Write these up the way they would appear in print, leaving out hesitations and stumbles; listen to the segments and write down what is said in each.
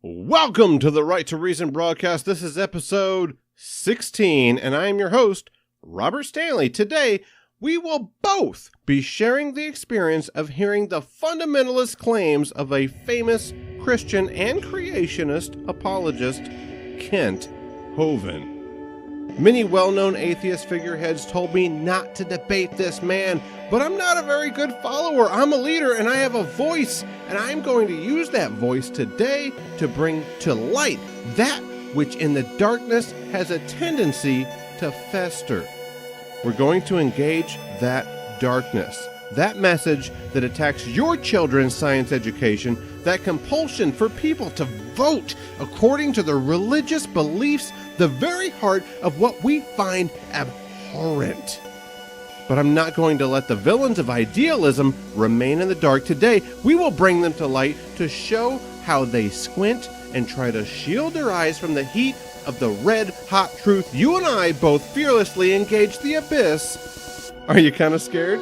Welcome to the Right to Reason broadcast. This is episode 16, and I am your host, Robert Stanley. Today, we will both be sharing the experience of hearing the fundamentalist claims of a famous Christian and creationist apologist, Kent Hovind. Many well-known atheist figureheads told me not to debate this man, but I'm not a very good follower. I'm a leader and I have a voice, and I'm going to use that voice today to bring to light that which in the darkness has a tendency to fester. We're going to engage that darkness, that message that attacks your children's science education, that compulsion for people to vote according to their religious beliefs, the very heart of what we find abhorrent. But I'm not going to let the villains of idealism remain in the dark. Today, we will bring them to light to show how they squint and try to shield their eyes from the heat of the red-hot truth. You and I both fearlessly engage the abyss. Are you kind of scared?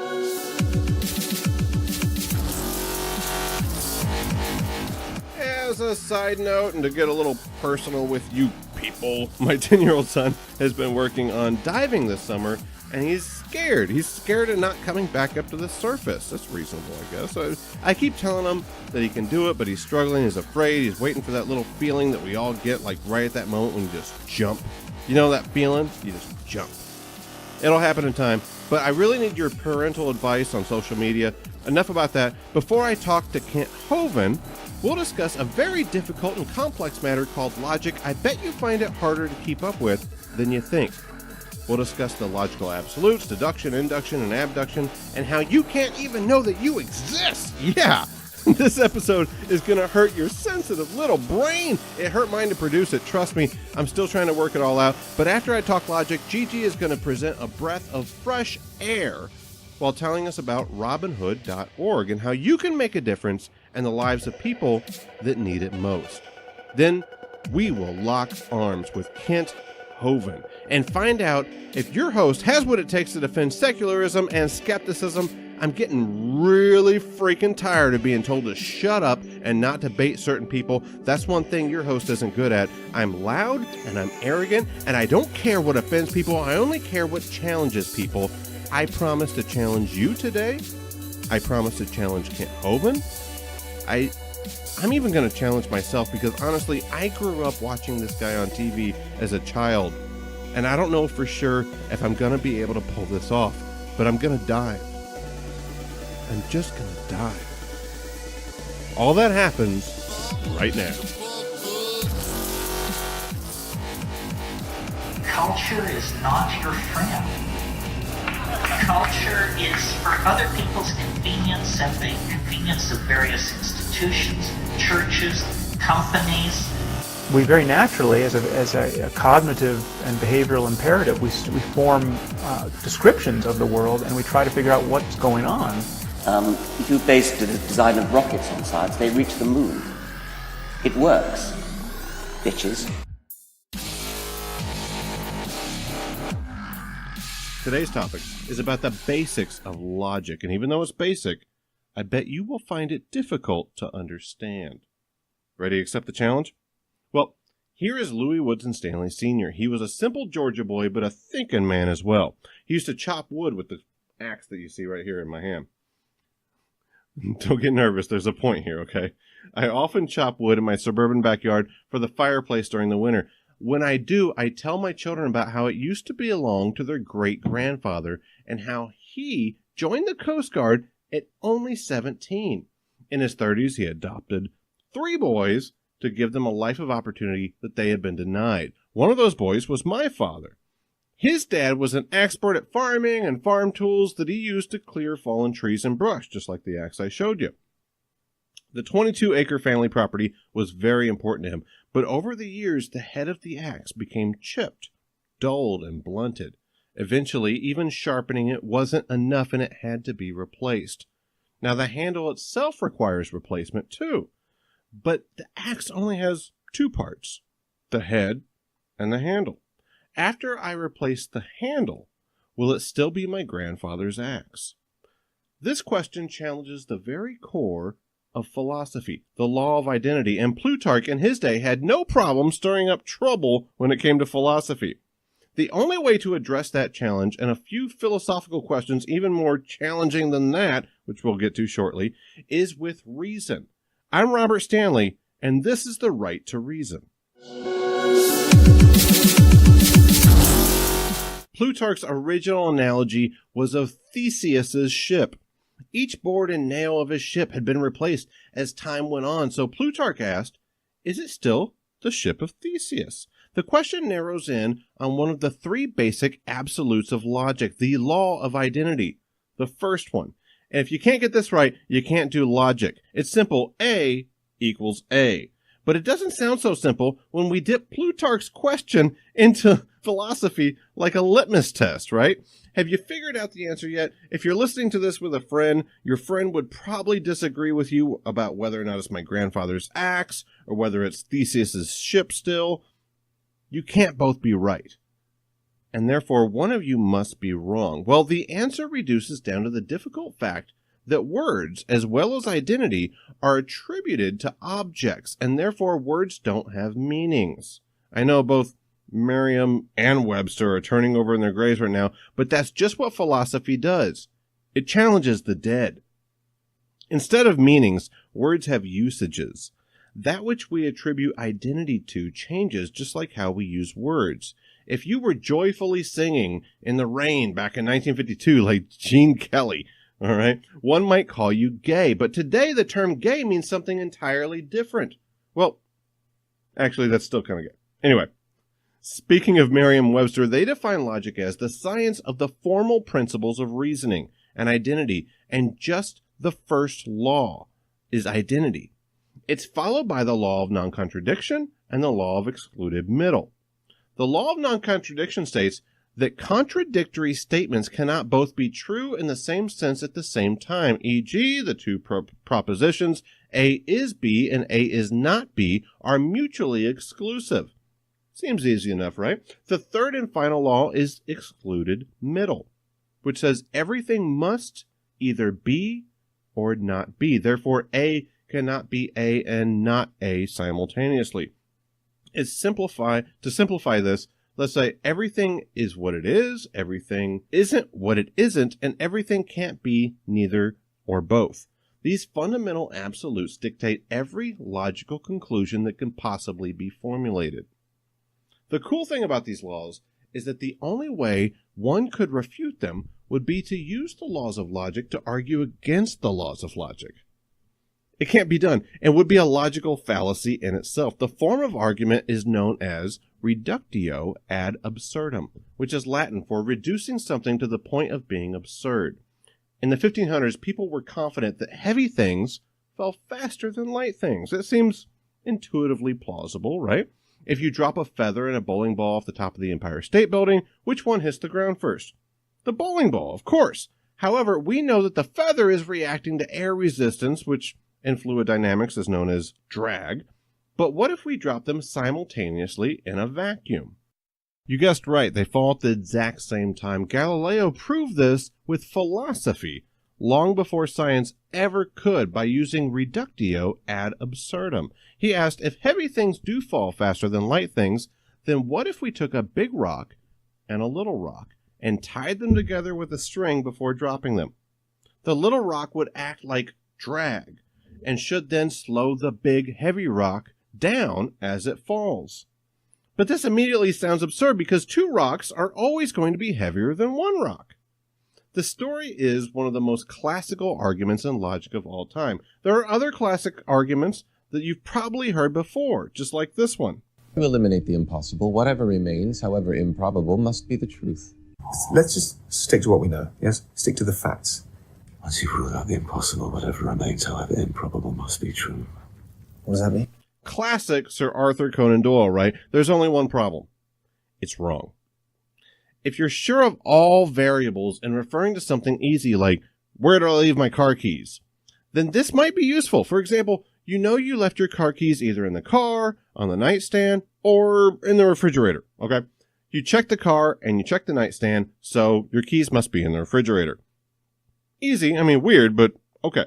As a side note, and to get a little personal with you people, my 10-year-old son has been working on diving this summer, and he's scared. He's scared of not coming back up to the surface. That's reasonable, I guess. So I keep telling him that he can do it, but he's struggling. He's afraid. He's waiting for that little feeling that we all get, like right at that moment when you just jump. You know that feeling? You just jump. It'll happen in time, but I really need your parental advice on social media. Enough about that. Before I talk to Kent Hovind, we'll discuss a very difficult and complex matter called logic. I bet you find it harder to keep up with than you think. We'll discuss the logical absolutes, deduction, induction, and abduction, and how you can't even know that you exist. Yeah, this episode is going to hurt your sensitive little brain. It hurt mine to produce it. Trust me, I'm still trying to work it all out. But after I talk logic, Gigi is going to present a breath of fresh air while telling us about robinhood.org and how you can make a difference in the lives of people that need it most. Then we will lock arms with Kent Hovind and find out if your host has what it takes to defend secularism and skepticism. I'm getting really freaking tired of being told to shut up and not debate certain people. That's one thing your host isn't good at. I'm loud and I'm arrogant and I don't care what offends people. I only care what challenges people. I promise to challenge you today. I promise to challenge Kent Hovind. I'm even going to challenge myself because honestly, I grew up watching this guy on TV as a child, and I don't know for sure if I'm going to be able to pull this off, but I'm going to die. I'm just going to die. All that happens right now. Culture is not your friend. Culture is for other people's convenience and the convenience of various institutions, churches, companies. We very naturally, as a cognitive and behavioral imperative, we form descriptions of the world and we try to figure out what's going on. If you based the design of rockets on science, they reach the moon. It works, bitches. Today's topic is about the basics of logic, and even though it's basic, I bet you will find it difficult to understand. Ready to accept the challenge? Well, here is Louis Woodson Stanley Sr. He was a simple Georgia boy, but a thinking man as well. He used to chop wood with the axe that you see right here in my hand. Don't get nervous, there's a point here, okay? I often chop wood in my suburban backyard for the fireplace during the winter. When I do, I tell my children about how it used to belong to their great-grandfather and how he joined the Coast Guard at only 17. In his 30s, he adopted 3 boys to give them a life of opportunity that they had been denied. One of those boys was my father. His dad was an expert at farming and farm tools that he used to clear fallen trees and brush, just like the axe I showed you. The 22-acre family property was very important to him, but over the years, the head of the axe became chipped, dulled, and blunted. Eventually, even sharpening it wasn't enough and it had to be replaced. Now, the handle itself requires replacement too, but the axe only has 2 parts, the head and the handle. After I replace the handle, will it still be my grandfather's axe? This question challenges the very core of philosophy, the law of identity, and Plutarch in his day had no problem stirring up trouble when it came to philosophy. The only way to address that challenge, and a few philosophical questions even more challenging than that, which we'll get to shortly, is with reason. I'm Robert Stanley, and this is The Right to Reason. Plutarch's original analogy was of Theseus's ship. Each board and nail of his ship had been replaced as time went on, so Plutarch asked, is it still the ship of Theseus? The question narrows in on one of the three basic absolutes of logic, the law of identity, the first one. And if you can't get this right, you can't do logic. It's simple, A equals A. But it doesn't sound so simple when we dip Plutarch's question into philosophy like a litmus test, right? Have you figured out the answer yet? If you're listening to this with a friend, your friend would probably disagree with you about whether or not it's my grandfather's axe or whether it's Theseus's ship still. You can't both be right. And therefore, one of you must be wrong. Well, the answer reduces down to the difficult fact that words, as well as identity, are attributed to objects, and therefore words don't have meanings. I know both Merriam and Webster are turning over in their graves right now, but that's just what philosophy does. It challenges the dead. Instead of meanings, words have usages. That which we attribute identity to changes just like how we use words. If you were joyfully singing in the rain back in 1952 like Gene Kelly, all right, one might call you gay, but today the term gay means something entirely different. Well, actually, that's still kind of gay. Anyway, speaking of Merriam-Webster, they define logic as the science of the formal principles of reasoning and identity, and just the first law is identity. It's followed by the law of non-contradiction and the law of excluded middle. The law of non-contradiction states that contradictory statements cannot both be true in the same sense at the same time, e.g., the two propositions A is B and A is not B are mutually exclusive. Seems easy enough, right? The third and final law is excluded middle, which says everything must either be or not be. Therefore, A cannot be A and not A simultaneously. To simplify this, let's say everything is what it is, everything isn't what it isn't, and everything can't be neither or both. These fundamental absolutes dictate every logical conclusion that can possibly be formulated. The cool thing about these laws is that the only way one could refute them would be to use the laws of logic to argue against the laws of logic. It can't be done, and would be a logical fallacy in itself. The form of argument is known as reductio ad absurdum, which is Latin for reducing something to the point of being absurd. In the 1500s, people were confident that heavy things fell faster than light things. It seems intuitively plausible, right? If you drop a feather and a bowling ball off the top of the Empire State Building, which one hits the ground first? The bowling ball, of course. However, we know that the feather is reacting to air resistance, which in fluid dynamics is known as drag. But what if we drop them simultaneously in a vacuum? You guessed right, they fall at the exact same time. Galileo proved this with philosophy long before science ever could by using reductio ad absurdum. He asked, if heavy things do fall faster than light things, then what if we took a big rock and a little rock and tied them together with a string before dropping them? The little rock would act like drag and should then slow the big heavy rock down as it falls. But this immediately sounds absurd because two rocks are always going to be heavier than one rock. The story is one of the most classical arguments in logic of all time. There are other classic arguments that you've probably heard before, just like this one. To eliminate the impossible, whatever remains, however improbable, must be the truth. Let's just stick to what we know, yes? Stick to the facts. Once you've ruled out the impossible, whatever remains, however improbable, must be true. What does that mean? Classic Sir Arthur Conan Doyle, right? There's only one problem. It's wrong. If you're sure of all variables and referring to something easy like, where did I leave my car keys? Then this might be useful. For example, you know you left your car keys either in the car, on the nightstand, or in the refrigerator, okay? You check the car and you check the nightstand, so your keys must be in the refrigerator. Easy, I mean weird, but okay.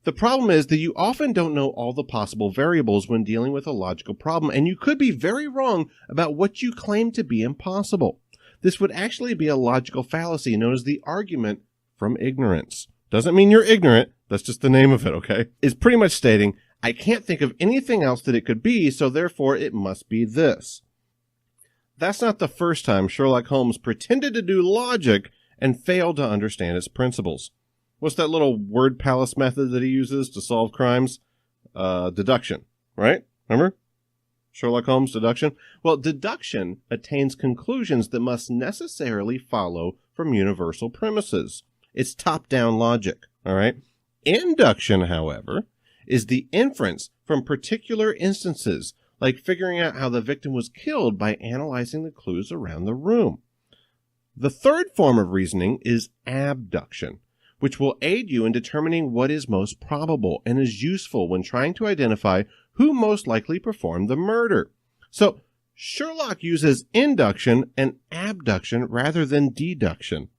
The problem is that you often don't know all the possible variables when dealing with a logical problem, and you could be very wrong about what you claim to be impossible. This would actually be a logical fallacy known as the argument from ignorance. Doesn't mean you're ignorant, that's just the name of it, okay? It's pretty much stating, I can't think of anything else that it could be, so therefore it must be this. That's not the first time Sherlock Holmes pretended to do logic and failed to understand its principles. What's that little word palace method that he uses to solve crimes? Deduction, right? Remember? Sherlock Holmes, deduction? Well, deduction attains conclusions that must necessarily follow from universal premises. It's top-down logic, all right? Induction, however, is the inference from particular instances, like figuring out how the victim was killed by analyzing the clues around the room. The third form of reasoning is abduction, which will aid you in determining what is most probable and is useful when trying to identify who most likely performed the murder. So, Sherlock uses induction and abduction rather than deduction.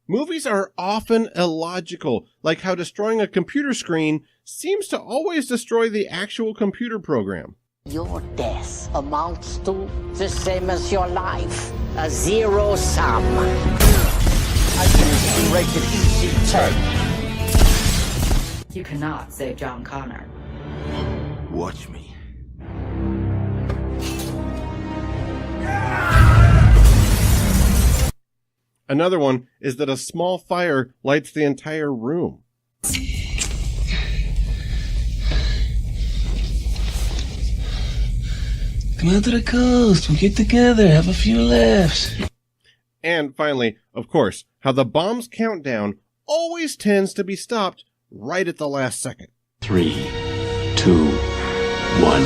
Movies are often illogical, like how destroying a computer screen seems to always destroy the actual computer program. Your death amounts to the same as your life, a zero sum. I can rated easy turn. You cannot save John Connor. Watch me. Another one is that a small fire lights the entire room. Come out to the coast. We'll get together, have a few laughs. And finally, of course, how the bomb's countdown always tends to be stopped right at the last second. 3, 2, 1.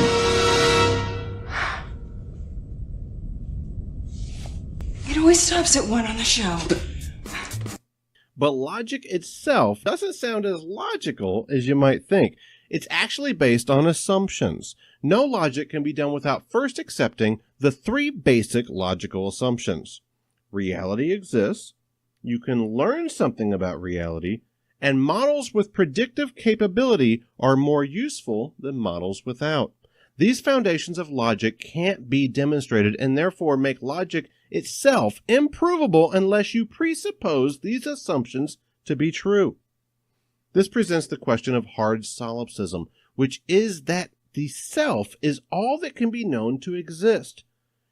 It always stops at 1 on the show. But logic itself doesn't sound as logical as you might think. It's actually based on assumptions. No logic can be done without first accepting the 3 basic logical assumptions. Reality exists, you can learn something about reality, and models with predictive capability are more useful than models without. These foundations of logic can't be demonstrated and therefore make logic itself improvable unless you presuppose these assumptions to be true. This presents the question of hard solipsism, which is that the self is all that can be known to exist.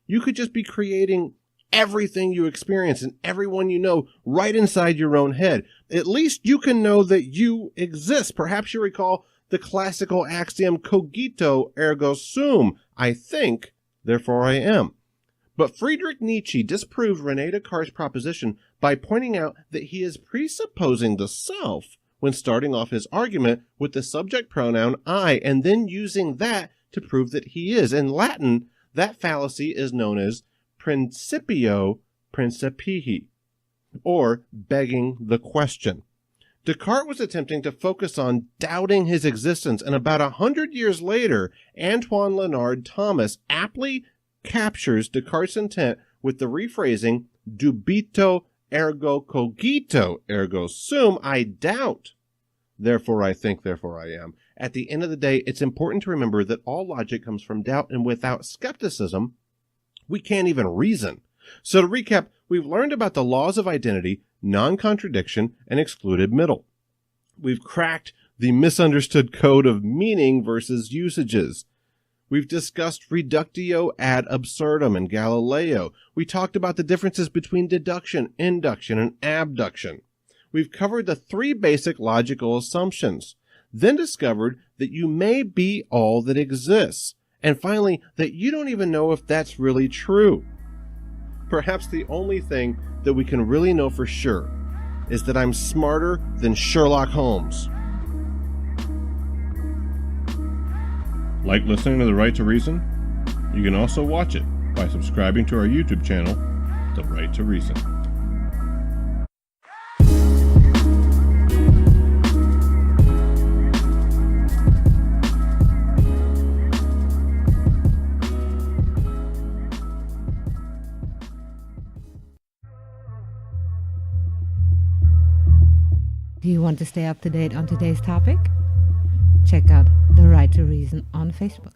You could just be creating everything you experience and everyone you know right inside your own head. At least you can know that you exist. Perhaps you recall the classical axiom cogito ergo sum. I think, therefore I am. But Friedrich Nietzsche disproved René Descartes' proposition by pointing out that he is presupposing the self when starting off his argument with the subject pronoun I, and then using that to prove that he is. In Latin, that fallacy is known as principio principii, or begging the question. Descartes was attempting to focus on doubting his existence, and about 100 years later, Antoine Leonard Thomas aptly captures Descartes' intent with the rephrasing dubito ergo cogito ergo sum. I doubt, therefore I think, therefore I am. At the end of the day, it's important to remember that all logic comes from doubt, and without skepticism, we can't even reason. So to recap, we've learned about the laws of identity, non-contradiction, and excluded middle. We've cracked the misunderstood code of meaning versus usages. We've discussed reductio ad absurdum and Galileo. We talked about the differences between deduction, induction, and abduction. We've covered the 3 basic logical assumptions, then discovered that you may be all that exists, and finally, that you don't even know if that's really true. Perhaps the only thing that we can really know for sure is that I'm smarter than Sherlock Holmes. Like listening to The Right to Reason? You can also watch it by subscribing to our YouTube channel, The Right to Reason. Do you want to stay up to date on today's topic? check out The Right to Reason on Facebook.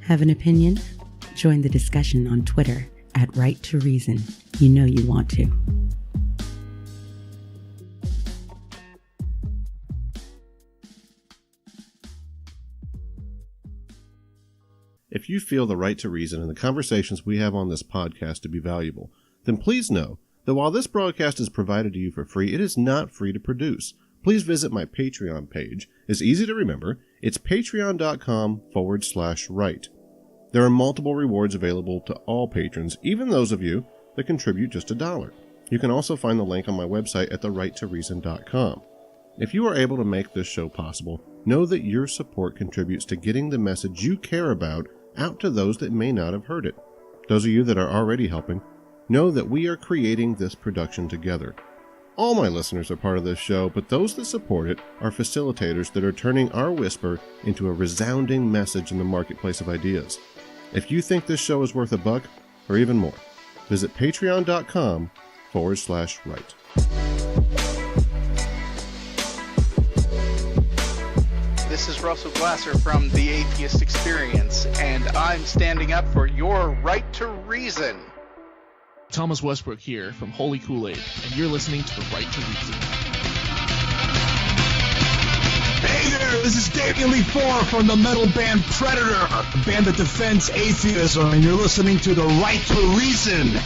Have an opinion? Join the discussion on Twitter at Right to Reason. You know you want to. If you feel the right to reason and the conversations we have on this podcast to be valuable, then please know that while this broadcast is provided to you for free, it is not free to produce. Please visit my Patreon page. It's easy to remember. It's patreon.com/right. There are multiple rewards available to all patrons, even those of you that contribute just $1. You can also find the link on my website at therighttoreason.com. If you are able to make this show possible, know that your support contributes to getting the message you care about out to those that may not have heard it. Those of you that are already helping, know that we are creating this production together. All my listeners are part of this show, but those that support it are facilitators that are turning our whisper into a resounding message in the marketplace of ideas. If you think this show is worth $1 or even more, visit patreon.com/right. This is Russell Glasser from The Atheist Experience, and I'm standing up for your right to reason. Thomas Westbrook here from Holy Kool-Aid, and you're listening to The Right to Reason. Hey there, this is Damian Lee Four from the metal band Predator, a band that defends atheism, and you're listening to The Right to Reason.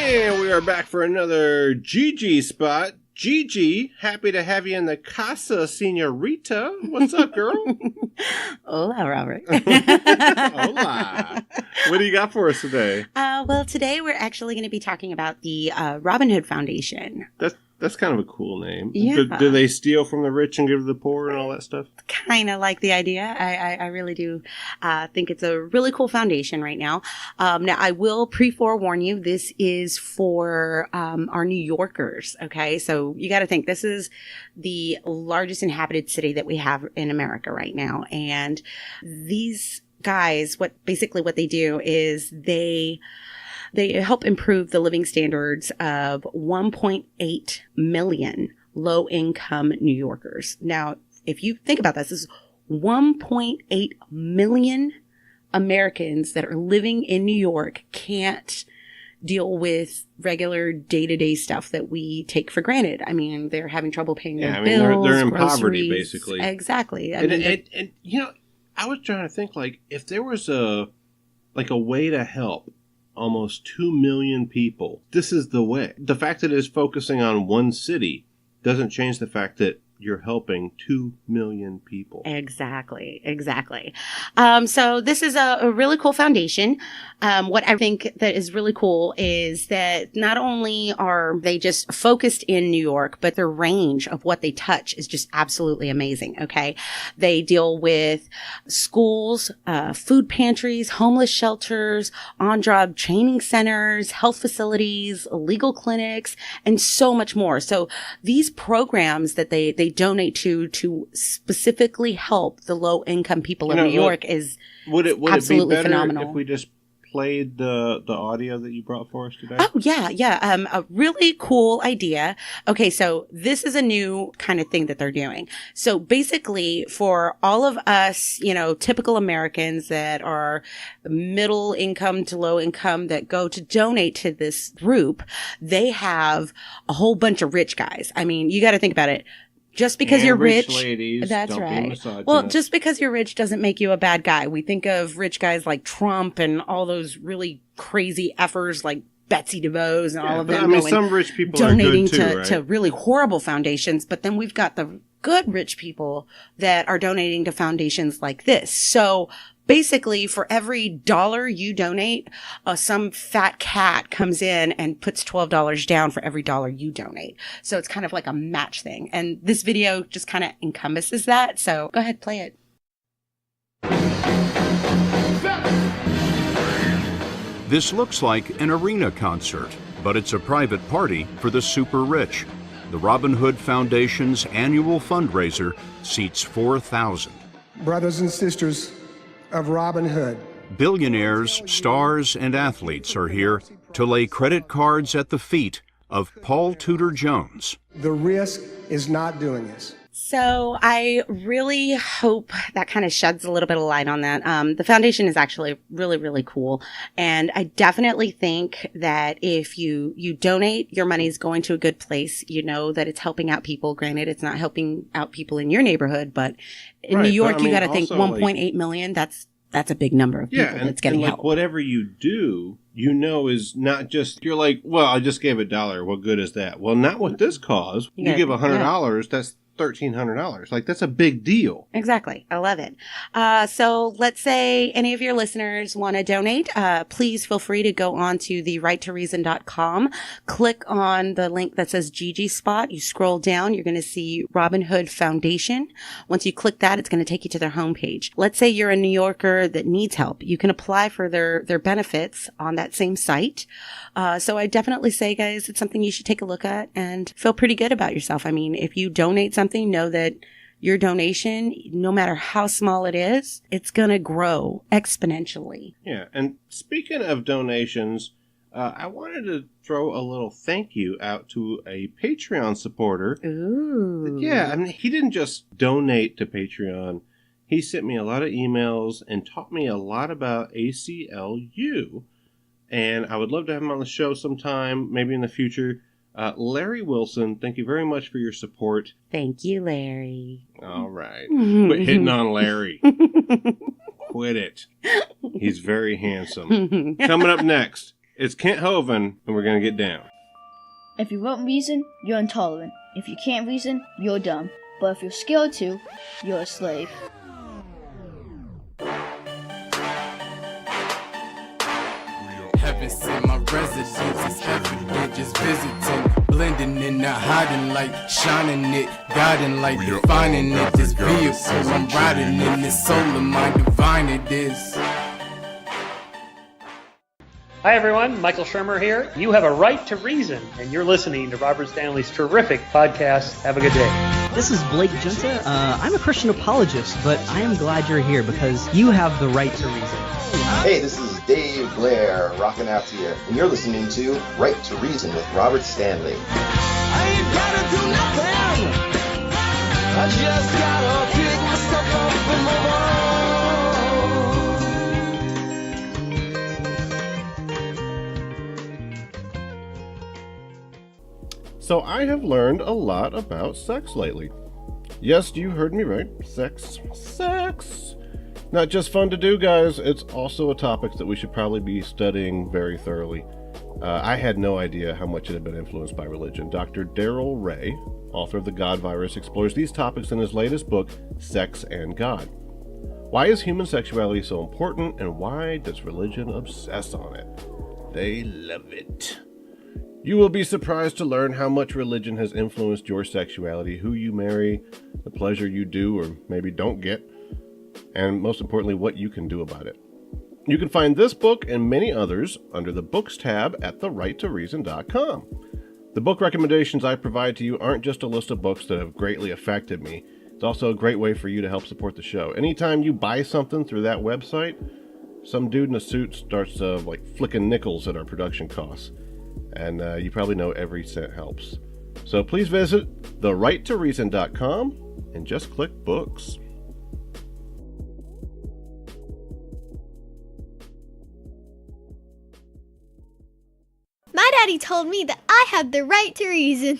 And we are back for another Gigi spot. Gigi, happy to have you in the casa, senorita. What's up, girl? Hola, Robert. Hola. What do you got for us today? Well, today we're actually going to be talking about the Robin Hood Foundation. That's kind of a cool name. Yeah. Do they steal from the rich and give to the poor and all that stuff? Kind of like the idea. I really do think it's a really cool foundation right now. Now, I will pre-forewarn you, this is for our New Yorkers, okay? So you got to think, this is the largest inhabited city that we have in America right now. And these guys, what they do is they help improve the living standards of 1.8 million low-income New Yorkers. Now, if you think about this is 1.8 million Americans that are living in New York can't deal with regular day-to-day stuff that we take for granted. I mean, they're having trouble paying their bills. They're in groceries. poverty, basically. Exactly. And you know, I was trying to think, like, if there was a way to help almost 2 million people, this is the way. The fact that it is focusing on one city doesn't change the fact that you're helping 2 million people. Exactly. So this is a really cool foundation. What I think that is really cool is that not only are they just focused in New York, but their range of what they touch is just absolutely amazing. Okay. They deal with schools, food pantries, homeless shelters, on-job training centers, health facilities, legal clinics, and so much more. So these programs that they donate to specifically help the low-income people of New York is absolutely phenomenal. If we just played the audio that you brought for us today? Oh, yeah. A really cool idea. Okay, so this is a new kind of thing that they're doing. So basically, for all of us, typical Americans that are middle income to low income that go to donate to this group, they have a whole bunch of rich guys. I mean, you got to think about it. Just because you're rich, ladies, that's don't right. Well, just because you're rich doesn't make you a bad guy. We think of rich guys like Trump and all those really crazy effers like Betsy DeVos and all of them. I mean, some rich people donating are good too, right? to really horrible foundations, but then we've got the good rich people that are donating to foundations like this. So basically, for every dollar you donate, some fat cat comes in and puts $12 down for every dollar you donate. So it's kind of like a match thing. And this video just kind of encompasses that. So go ahead, play it. This looks like an arena concert, but it's a private party for the super rich. The Robin Hood Foundation's annual fundraiser seats 4,000. Brothers and sisters of Robin Hood. Billionaires, stars, and athletes are here to lay credit cards at the feet of Paul Tudor Jones. The risk is not doing this. So I really hope that kind of sheds a little bit of light on that. The foundation is actually really, really cool. And I definitely think that if you donate, your money is going to a good place. You know that it's helping out people. Granted, it's not helping out people in your neighborhood, but in New York, you got to think 1.8 million. That's a big number of people that's getting help. Whatever you do, is not just, you're like, well, I just gave $1. What good is that? Well, not with this cause. You give $100, that's $1,300. Like, that's a big deal. Exactly. I love it. So let's say any of your listeners want to donate. Please feel free to go on to therighttoreason.com. Click on the link that says Gigi Spot. You scroll down. You're going to see Robin Hood Foundation. Once you click that, it's going to take you to their homepage. Let's say you're a New Yorker that needs help. You can apply for their benefits on that same site. So I definitely say, guys, it's something you should take a look at and feel pretty good about yourself. I mean, if you donate something, know that your donation, no matter how small it is, it's going to grow exponentially. Yeah, and speaking of donations, I wanted to throw a little thank you out to a Patreon supporter. Ooh. Yeah, I mean, he didn't just donate to Patreon. He sent me a lot of emails and taught me a lot about ACLU. And I would love to have him on the show sometime, maybe in the future. Larry Wilson, thank you very much for your support. Thank you, Larry. All right. Quit hitting on Larry. Quit it. He's very handsome. Coming up next, it's Kent Hovind, and we're going to get down. If you won't reason, you're intolerant. If you can't reason, you're dumb. But if you're skilled to, you're a slave. Heaven sent my residence is evident, just visiting, blending and not hiding light, shining it, guiding light, defining it. This vehicle I'm riding in, this soul of mine, divine it is. Hi everyone, Michael Shermer here. You have a right to reason, and you're listening to Robert Stanley's terrific podcast. Have a good day. This is Blake Junta. I'm a Christian apologist, but I am glad you're here because you have the right to reason. Hey, this is Dave Blair, rocking out to you, and you're listening to Right to Reason with Robert Stanley. I ain't gotta do nothing. I just gotta pick myself up and move on. So I have learned a lot about sex lately. Yes, you heard me right. Sex. Not just fun to do, guys. It's also a topic that we should probably be studying very thoroughly. I had no idea how much it had been influenced by religion. Dr. Darrell Ray, author of The God Virus, explores these topics in his latest book, Sex and God. Why is human sexuality so important, and why does religion obsess on it? They love it. You will be surprised to learn how much religion has influenced your sexuality, who you marry, the pleasure you do or maybe don't get, and most importantly, what you can do about it. You can find this book and many others under the Books tab at therighttoreason.com. The book recommendations I provide to you aren't just a list of books that have greatly affected me. It's also a great way for you to help support the show. Anytime you buy something through that website, some dude in a suit starts flicking nickels at our production costs. And you probably know every cent helps. So please visit therighttoreason.com and just click books. My daddy told me that I had the right to reason.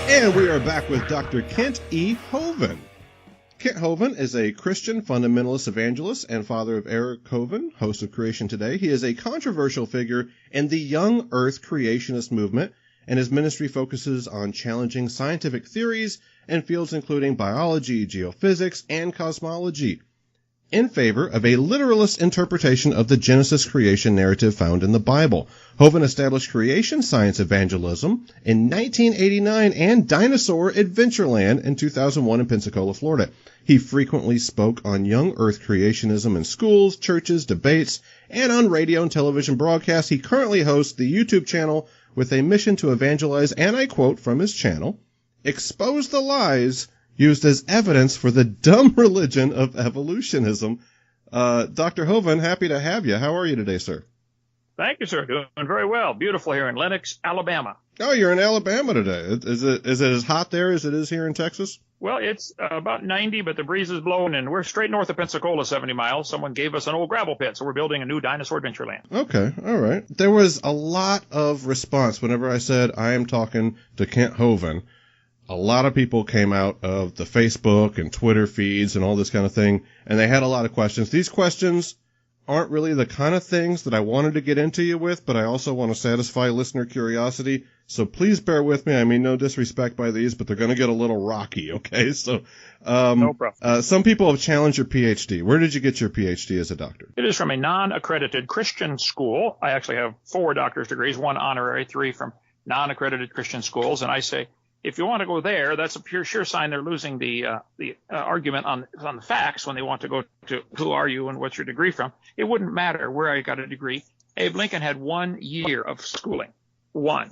And we are back with Dr. Kent E. Hovind. Kent Hovind is a Christian fundamentalist evangelist and father of Eric Hovind, host of Creation Today. He is a controversial figure in the young earth creationist movement, and his ministry focuses on challenging scientific theories in fields including biology, geophysics, and cosmology. in favor of a literalist interpretation of the Genesis creation narrative found in the Bible. Hovind established creation science evangelism in 1989 and Dinosaur Adventureland in 2001 in Pensacola, Florida. He frequently spoke on young earth creationism in schools, churches, debates, and on radio and television broadcasts. He currently hosts the YouTube channel with a mission to evangelize, and I quote from his channel, "expose the lies used as evidence for the dumb religion of evolutionism." Dr. Hovind, happy to have you. How are you today, sir? Thank you, sir. Doing very well. Beautiful here in Lenox, Alabama. Oh, you're in Alabama today. Is it as hot there as it is here in Texas? Well, it's about 90, but the breeze is blowing, and we're straight north of Pensacola, 70 miles. Someone gave us an old gravel pit, so we're building a new Dinosaur Adventureland. Okay, all right. There was a lot of response whenever I said I am talking to Kent Hovind. A lot of people came out of the Facebook and Twitter feeds and all this kind of thing, and they had a lot of questions. These questions aren't really the kind of things that I wanted to get into you with, but I also want to satisfy listener curiosity. So please bear with me. I mean, no disrespect by these, but they're going to get a little rocky, okay? So, no problem. Some people have challenged your PhD. Where did you get your PhD as a doctor? It is from a non-accredited Christian school. I actually have 4 doctor's degrees, 1 honorary, 3 from non-accredited Christian schools, and I say, if you want to go there, that's a sure sign they're losing the argument on the facts when they want to go to who are you and what's your degree from. It wouldn't matter where I got a degree. Abe Lincoln had 1 year of schooling. 1.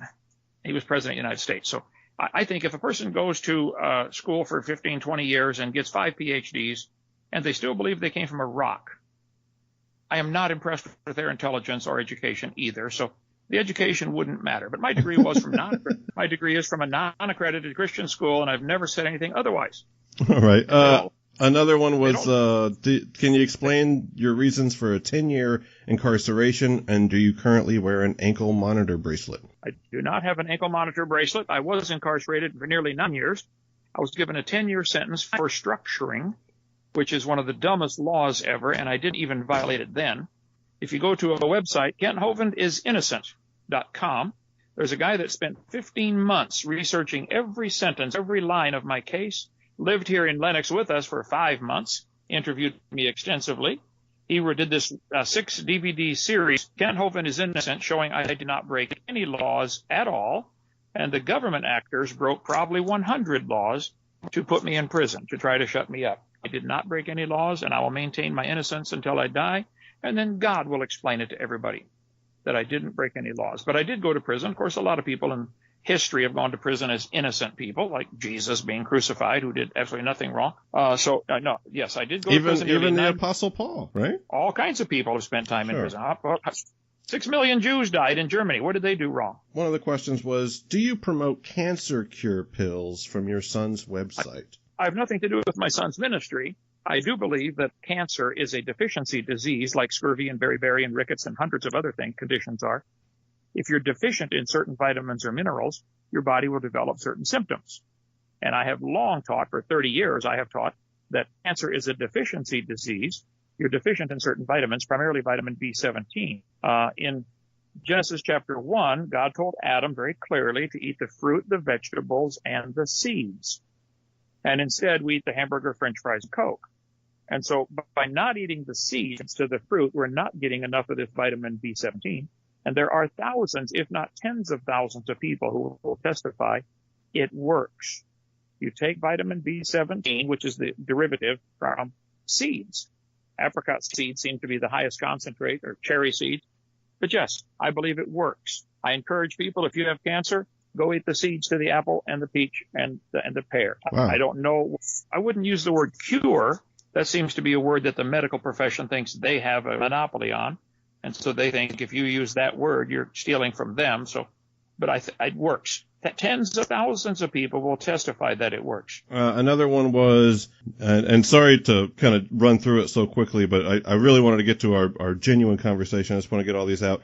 He was president of the United States. So I think if a person goes to school for 15, 20 years and gets 5 PhDs and they still believe they came from a rock, I am not impressed with their intelligence or education either. So the education wouldn't matter. But my degree was from my degree is from a non-accredited Christian school, and I've never said anything otherwise. All right. Another one was, can you explain your reasons for a 10-year incarceration, and do you currently wear an ankle monitor bracelet? I do not have an ankle monitor bracelet. I was incarcerated for nearly 9 years. I was given a 10-year sentence for structuring, which is one of the dumbest laws ever, and I didn't even violate it then. If you go to a website, KentHovindIsInnocent.com, there's a guy that spent 15 months researching every sentence, every line of my case, lived here in Lenox with us for 5 months, interviewed me extensively. He did this 6 DVD series, Kent Hovind is Innocent, showing I did not break any laws at all, and the government actors broke probably 100 laws to put me in prison, to try to shut me up. I did not break any laws, and I will maintain my innocence until I die. And then God will explain it to everybody that I didn't break any laws. But I did go to prison. Of course, a lot of people in history have gone to prison as innocent people, like Jesus being crucified, who did absolutely nothing wrong. Yes, I did go to prison. Even the Apostle Paul, right? All kinds of people have spent time in prison. 6 million Jews died in Germany. What did they do wrong? One of the questions was, do you promote cancer cure pills from your son's website? I have nothing to do with my son's ministry. I do believe that cancer is a deficiency disease like scurvy and beriberi and rickets and hundreds of other conditions are. If you're deficient in certain vitamins or minerals, your body will develop certain symptoms. And I have long taught, for 30 years, I have taught that cancer is a deficiency disease. You're deficient in certain vitamins, primarily vitamin B17. In Genesis chapter 1, God told Adam very clearly to eat the fruit, the vegetables, and the seeds. And instead, we eat the hamburger, French fries, and Coke. And so by not eating the seeds to the fruit, we're not getting enough of this vitamin B17. And there are thousands, if not tens of thousands of people who will testify it works. You take vitamin B17, which is the derivative from seeds. Apricot seeds seem to be the highest concentrate, or cherry seeds. But yes, I believe it works. I encourage people, if you have cancer, go eat the seeds to the apple and the peach and the pear. Wow. I don't know. I wouldn't use the word cure. That seems to be a word that the medical profession thinks they have a monopoly on. And so they think if you use that word, you're stealing from them. But it works. Tens of thousands of people will testify that it works. Another one was, and sorry to kind of run through it so quickly, but I really wanted to get to our genuine conversation. I just want to get all these out.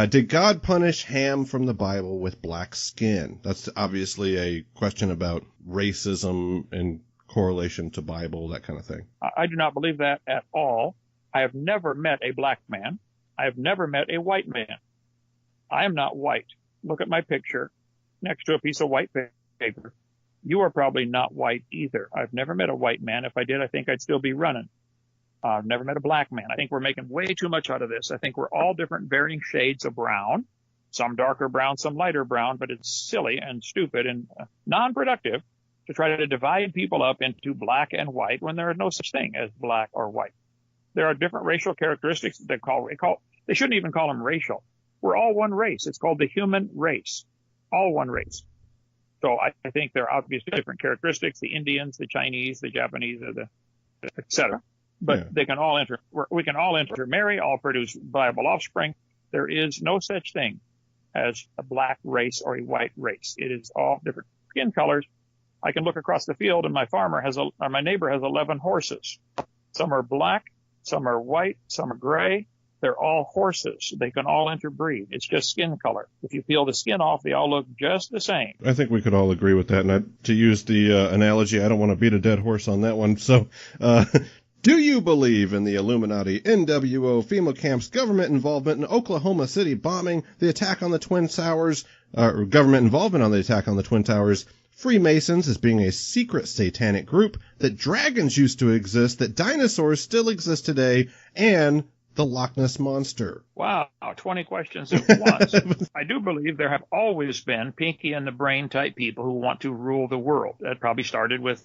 Did God punish Ham from the Bible with black skin? That's obviously a question about racism and correlation to Bible, that kind of thing. I do not believe that at all. I have never met a black man. I have never met a white man. I am not white. Look at my picture next to a piece of white paper. You are probably not white either. I've never met a white man. If I did, I think I'd still be running. I've never met a black man. I think we're making way too much out of this. I think we're all different varying shades of brown, some darker brown, some lighter brown, but it's silly and stupid and non-productive to try to divide people up into black and white when there is no such thing as black or white. There are different racial characteristics that they shouldn't even call them racial. We're all one race. It's called the human race, all one race. So I think there are obviously different characteristics, the Indians, the Chinese, the Japanese, et cetera. But they can all we can all intermarry, all produce viable offspring. There is no such thing as a black race or a white race. It is all different skin colors. I can look across the field and my neighbor has 11 horses. Some are black, some are white, some are gray. They're all horses. They can all interbreed. It's just skin color. If you peel the skin off, they all look just the same. I think we could all agree with that. And to use the analogy, I don't want to beat a dead horse on that one. So, do you believe in the Illuminati, NWO, FEMA camps, government involvement in Oklahoma City bombing, the attack on the Twin Towers, or government involvement on the attack on the Twin Towers, Freemasons as being a secret satanic group, that dragons used to exist, that dinosaurs still exist today, and the Loch Ness Monster? Wow, 20 questions at once. I do believe there have always been Pinky and the Brain type people who want to rule the world. That probably started with,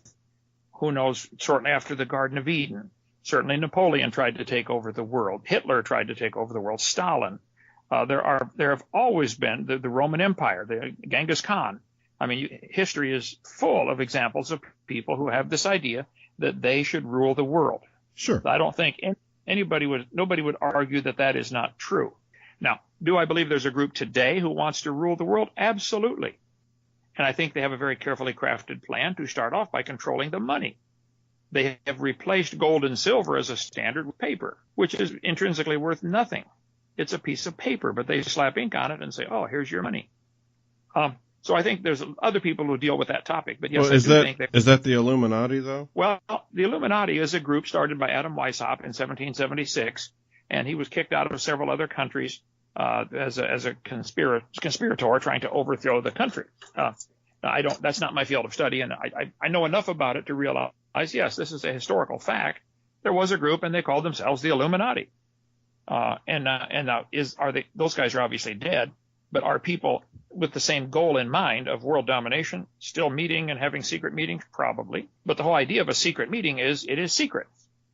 who knows, shortly after the Garden of Eden. Certainly Napoleon tried to take over the world. Hitler tried to take over the world. Stalin. There have always been the Roman Empire, the Genghis Khan. I mean, history is full of examples of people who have this idea that they should rule the world. Sure. I don't think nobody would argue that is not true. Now, do I believe there's a group today who wants to rule the world? Absolutely. And I think they have a very carefully crafted plan to start off by controlling the money. They have replaced gold and silver as a standard with paper, which is intrinsically worth nothing. It's a piece of paper, but they slap ink on it and say, oh, here's your money. So I think there's other people who deal with that topic. But yes, well, is that the Illuminati, though? Well, the Illuminati is a group started by Adam Weishaupt in 1776, and he was kicked out of several other countries as a conspirator trying to overthrow the country. That's not my field of study, and I know enough about it to realize, yes, this is a historical fact. There was a group, and they called themselves the Illuminati. Those guys are obviously dead, but are people with the same goal in mind of world domination still meeting and having secret meetings? Probably. But the whole idea of a secret meeting is it is secret.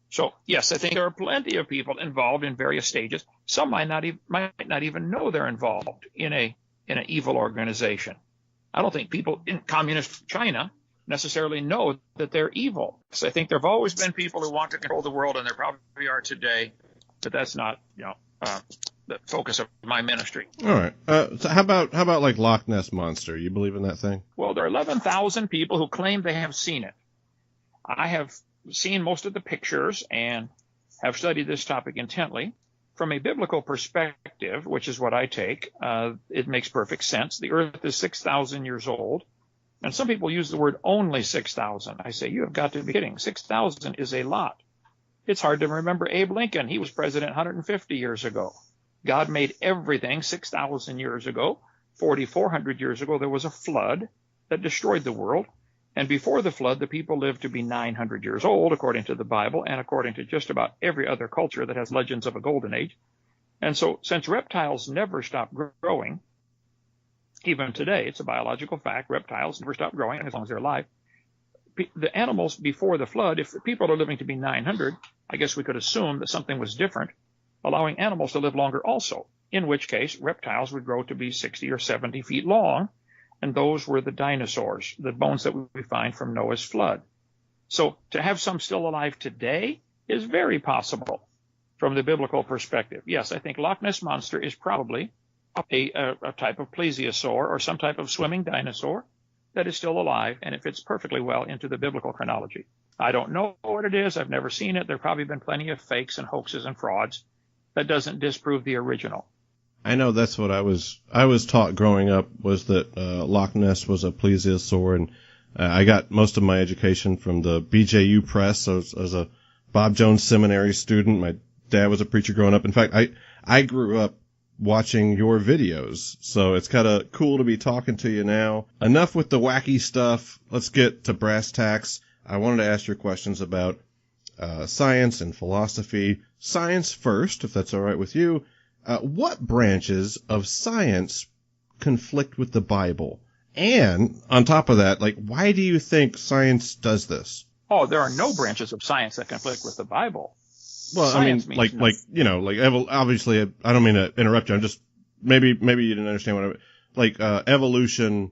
So, yes, I think there are plenty of people involved in various stages. Some might not even know they're involved in an evil organization. I don't think people in communist China necessarily know that they're evil. So I think there have always been people who want to control the world, and there probably are today, but that's not, the focus of my ministry. All right. So how about like Loch Ness Monster? You believe in that thing? Well, there are 11,000 people who claim they have seen it. I have seen most of the pictures and have studied this topic intently. From a biblical perspective, which is what I take, it makes perfect sense. The earth is 6,000 years old. And some people use the word only 6,000. I say, you have got to be kidding. 6,000 is a lot. It's hard to remember Abe Lincoln. He was president 150 years ago. God made everything 6,000 years ago. 4,400 years ago, there was a flood that destroyed the world. And before the flood, the people lived to be 900 years old, according to the Bible, and according to just about every other culture that has legends of a golden age. And so, since reptiles never stop growing, even today, it's a biological fact, reptiles never stop growing as long as they're alive. The animals before the flood, if the people are living to be 900, I guess we could assume that something was different, allowing animals to live longer also, in which case reptiles would grow to be 60 or 70 feet long, and those were the dinosaurs, the bones that we find from Noah's flood. So to have some still alive today is very possible from the biblical perspective. Yes, I think Loch Ness Monster is probably a type of plesiosaur or some type of swimming dinosaur that is still alive, and it fits perfectly well into the biblical chronology. I don't know what it is. I've never seen it. There have probably been plenty of fakes and hoaxes and frauds. That doesn't disprove the original. I know that's what I was taught growing up, was that Loch Ness was a plesiosaur, and I got most of my education from the BJU press. As a Bob Jones Seminary student, my dad was a preacher growing up. In fact, I grew up watching your videos, so it's kind of cool to be talking to you now. Enough with the wacky stuff. Let's get to brass tacks. I wanted to ask your questions about science and philosophy. Science first, if that's all right with you. What branches of science conflict with the Bible? And on top of that, like, why do you think science does this? Oh, there are no branches of science that conflict with the Bible. Well, Science I mean, obviously, I don't mean to interrupt you. I'm just, maybe you didn't understand evolution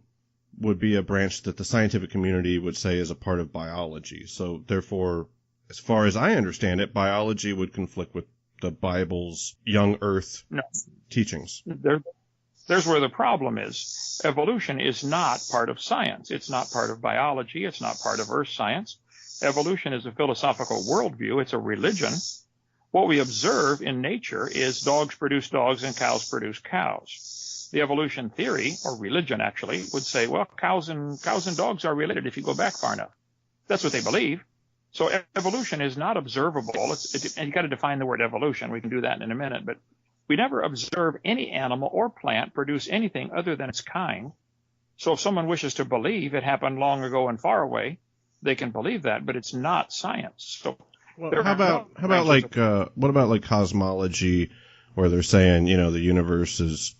would be a branch that the scientific community would say is a part of biology. So therefore, as far as I understand it, biology would conflict with the Bible's young earth teachings. There's where the problem is. Evolution is not part of science. It's not part of biology. It's not part of earth science. Evolution is a philosophical worldview. It's a religion. What we observe in nature is dogs produce dogs and cows produce cows. The evolution theory, or religion actually, would say, well, cows and dogs are related if you go back far enough. That's what they believe. So evolution is not observable. And you got to define the word evolution. We can do that in a minute, but we never observe any animal or plant produce anything other than its kind. So if someone wishes to believe it happened long ago and far away, they can believe that, but it's not science. So how about cosmology, where they're saying, the universe is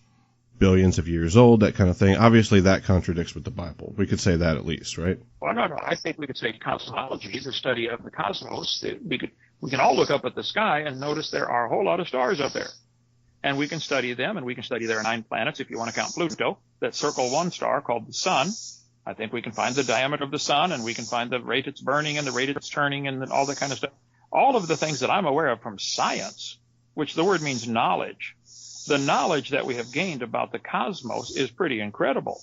billions of years old, that kind of thing? Obviously, that contradicts with the Bible. We could say that at least, right? Well, no. I think we could say cosmology is the study of the cosmos. We can all look up at the sky and notice there are a whole lot of stars up there. And we can study them, and we can study their 9 planets, if you want to count Pluto, that circle one star called the sun. I think we can find the diameter of the sun, and we can find the rate it's burning and the rate it's turning and all that kind of stuff. All of the things that I'm aware of from science, which the word means knowledge, the knowledge that we have gained about the cosmos is pretty incredible.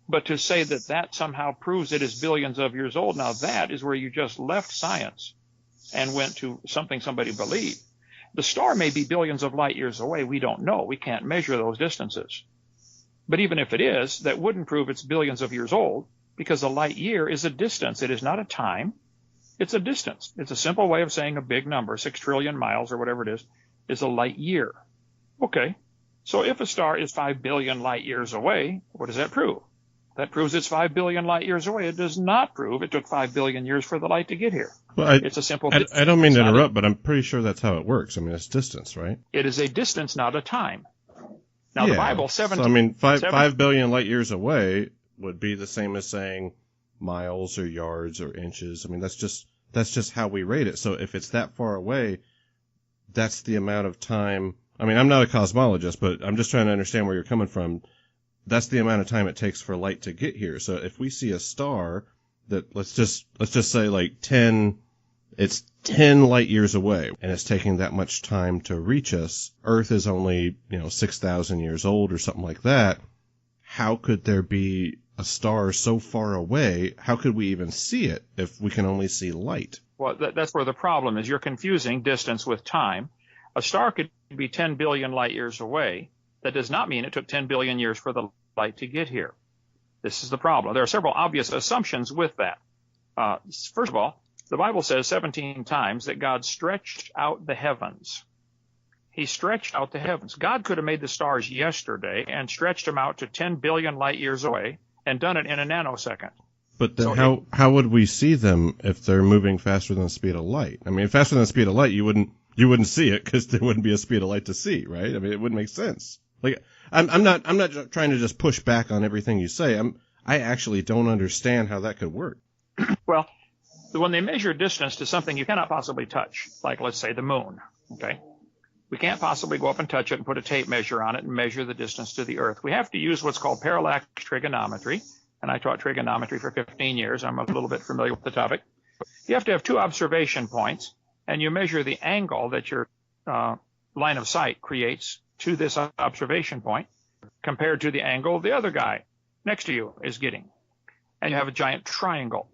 But to say that somehow proves it is billions of years old, now that is where you just left science and went to something somebody believed. The star may be billions of light years away. We don't know. We can't measure those distances. But even if it is, that wouldn't prove it's billions of years old, because a light year is a distance. It is not a time. It's a distance. It's a simple way of saying a big number, 6 trillion miles or whatever it is a light year. Okay. So if a star is 5 billion light years away, what does that prove? That proves it's 5 billion light years away. It does not prove it took 5 billion years for the light to get here. Well, it's a simple distance. I don't mean to interrupt, but I'm pretty sure that's how it works. I mean, it's distance, right? It is a distance, not a time. Now, the Bible, 5 billion light years away would be the same as saying miles or yards or inches. I mean, that's just how we rate it. So if it's that far away, that's the amount of time. I mean, I'm not a cosmologist, but I'm just trying to understand where you're coming from. That's the amount of time it takes for light to get here. So if we see a star that let's just say like 10 light years away, and it's taking that much time to reach us. Earth is only, 6,000 years old or something like that. How could there be a star so far away? How could we even see it if we can only see light? Well, that's where the problem is. You're confusing distance with time. A star could be 10 billion light years away. That does not mean it took 10 billion years for the light to get here. This is the problem. There are several obvious assumptions with that. First of all, the Bible says 17 times that God stretched out the heavens. He stretched out the heavens. God could have made the stars yesterday and stretched them out to 10 billion light years away and done it in a nanosecond. But then how would we see them if they're moving faster than the speed of light? I mean, faster than the speed of light, you wouldn't see it because there wouldn't be a speed of light to see, right? I mean, it wouldn't make sense. Like, I'm not trying to just push back on everything you say. I actually don't understand how that could work. Well, when they measure distance to something you cannot possibly touch, like let's say the moon, okay? We can't possibly go up and touch it and put a tape measure on it and measure the distance to the Earth. We have to use what's called parallax trigonometry, and I taught trigonometry for 15 years. I'm a little bit familiar with the topic. You have to have 2 observation points, and you measure the angle that your line of sight creates to this observation point compared to the angle the other guy next to you is getting. And you have a giant triangle.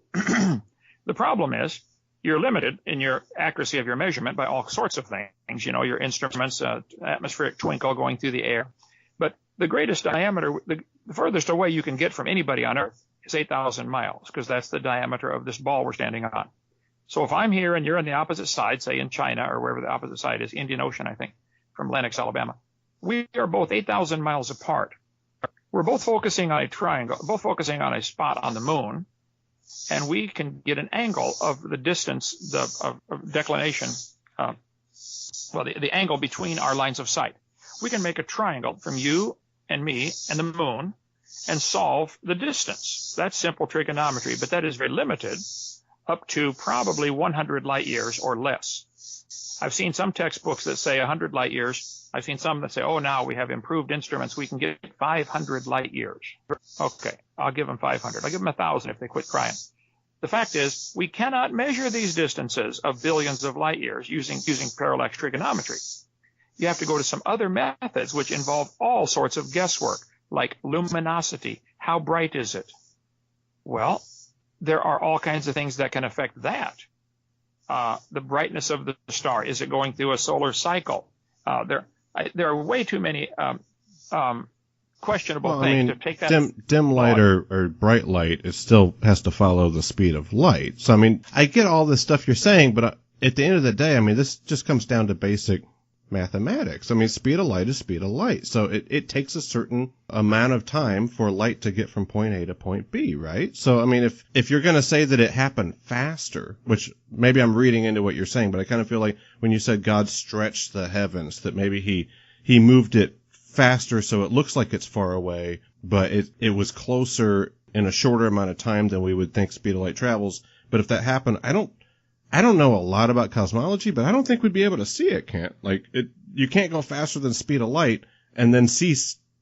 The problem is you're limited in your accuracy of your measurement by all sorts of things, your instruments, atmospheric twinkle going through the air. But the greatest diameter, the furthest away you can get from anybody on Earth is 8,000 miles, because that's the diameter of this ball we're standing on. So if I'm here and you're on the opposite side, say in China or wherever the opposite side is, Indian Ocean, I think, from Lenox, Alabama, we are both 8,000 miles apart. We're both focusing on a triangle, both focusing on a spot on the moon, and we can get an angle of the distance, of declination, the angle between our lines of sight. We can make a triangle from you and me and the moon and solve the distance. That's simple trigonometry, but that is very limited, up to probably 100 light years or less. I've seen some textbooks that say 100 light years. I've seen some that say, oh, now we have improved instruments. We can get 500 light years. Okay, I'll give them 500. I'll give them 1,000 if they quit crying. The fact is, we cannot measure these distances of billions of light years using parallax trigonometry. You have to go to some other methods which involve all sorts of guesswork, like luminosity. How bright is it? Well, there are all kinds of things that can affect that. The brightness of the star. Is it going through a solar cycle? There are way too many questionable things to take that. Dim light or bright light, it still has to follow the speed of light. So, I mean, I get all this stuff you're saying, but at the end of the day, I mean, this just comes down to basic mathematics. I mean, speed of light is speed of light. So it takes a certain amount of time for light to get from point A to point B, right? So, I mean, if you're going to say that it happened faster, which maybe I'm reading into what you're saying, but I kind of feel like when you said God stretched the heavens, that maybe he moved it faster so it looks like it's far away, but it was closer in a shorter amount of time than we would think speed of light travels. But if that happened, I don't know a lot about cosmology, but I don't think we'd be able to see it, Kent. Like, you can't go faster than speed of light and then see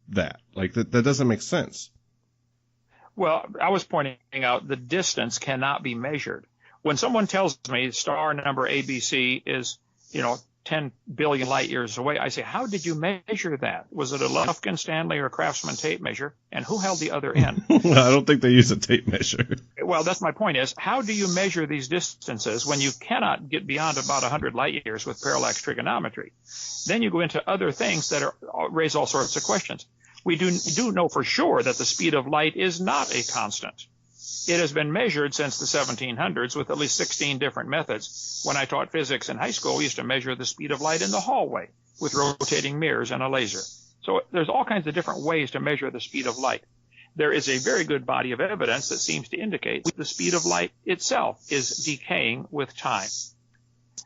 that. Like, that doesn't make sense. Well, I was pointing out the distance cannot be measured. When someone tells me star number ABC is, 10 billion light years away, I say, how did you measure that? Was it a Lufkin, Stanley, or Craftsman tape measure? And who held the other end? Well, I don't think they use a tape measure. Well, that's my point is, how do you measure these distances when you cannot get beyond about 100 light years with parallax trigonometry? Then you go into other things that raise all sorts of questions. We do know for sure that the speed of light is not a constant. It has been measured since the 1700s with at least 16 different methods. When I taught physics in high school, we used to measure the speed of light in the hallway with rotating mirrors and a laser. So there's all kinds of different ways to measure the speed of light. There is a very good body of evidence that seems to indicate the speed of light itself is decaying with time.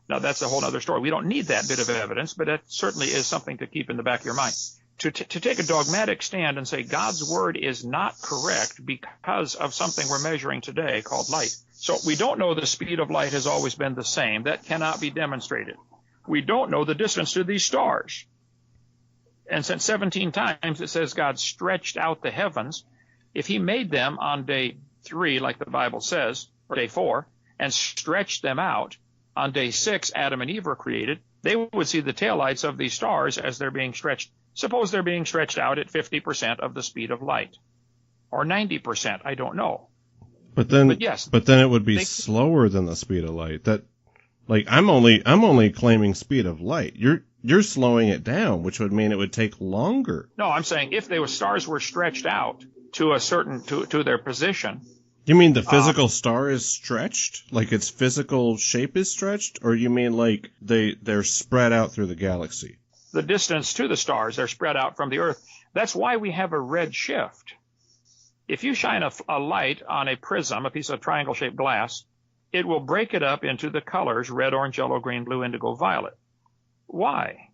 Now, that's a whole other story. We don't need that bit of evidence, but it certainly is something to keep in the back of your mind. To take a dogmatic stand and say God's word is not correct because of something we're measuring today called light. So we don't know the speed of light has always been the same. That cannot be demonstrated. We don't know the distance to these stars. And since 17 times it says God stretched out the heavens, if he made them on day 3, like the Bible says, or day 4, and stretched them out, on day 6 Adam and Eve were created, they would see the taillights of these stars as they're being stretched. Suppose they're being stretched out at 50% of the speed of light, or 90%. I don't know. But then it would be they, slower than the speed of light. That, like, I'm only claiming speed of light. You're slowing it down, which would mean it would take longer. No, I'm saying if stars were stretched out to a certain to their position. You mean the physical star is stretched, like its physical shape is stretched, or you mean like they're spread out through the galaxy? The distance to the stars are spread out from the Earth. That's why we have a red shift. If you shine a light on a prism, a piece of triangle-shaped glass, it will break it up into the colors red, orange, yellow, green, blue, indigo, violet. Why?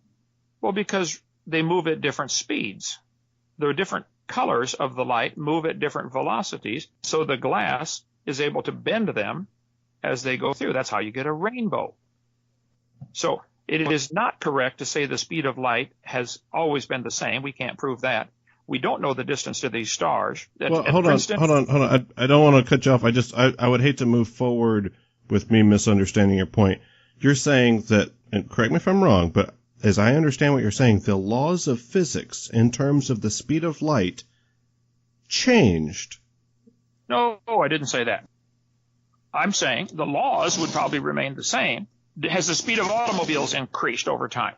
Well, because they move at different speeds. The different colors of the light move at different velocities, so the glass is able to bend them as they go through. That's how you get a rainbow. So it is not correct to say the speed of light has always been the same. We can't prove that. We don't know the distance to these stars. Well, hold on. I don't want to cut you off. I would hate to move forward with me misunderstanding your point. You're saying that, and correct me if I'm wrong, but as I understand what you're saying, the laws of physics in terms of the speed of light changed. No, I didn't say that. I'm saying the laws would probably remain the same. Has the speed of automobiles increased over time?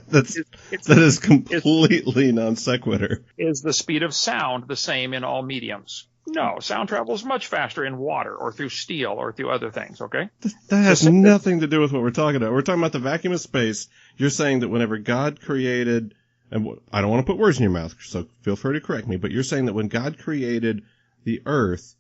That is completely non sequitur. Is the speed of sound the same in all mediums? No, sound travels much faster in water or through steel or through other things, okay? That has nothing to do with what we're talking about. We're talking about the vacuum of space. You're saying that whenever God created, and I don't want to put words in your mouth, so feel free to correct me, but you're saying that when God created the earth,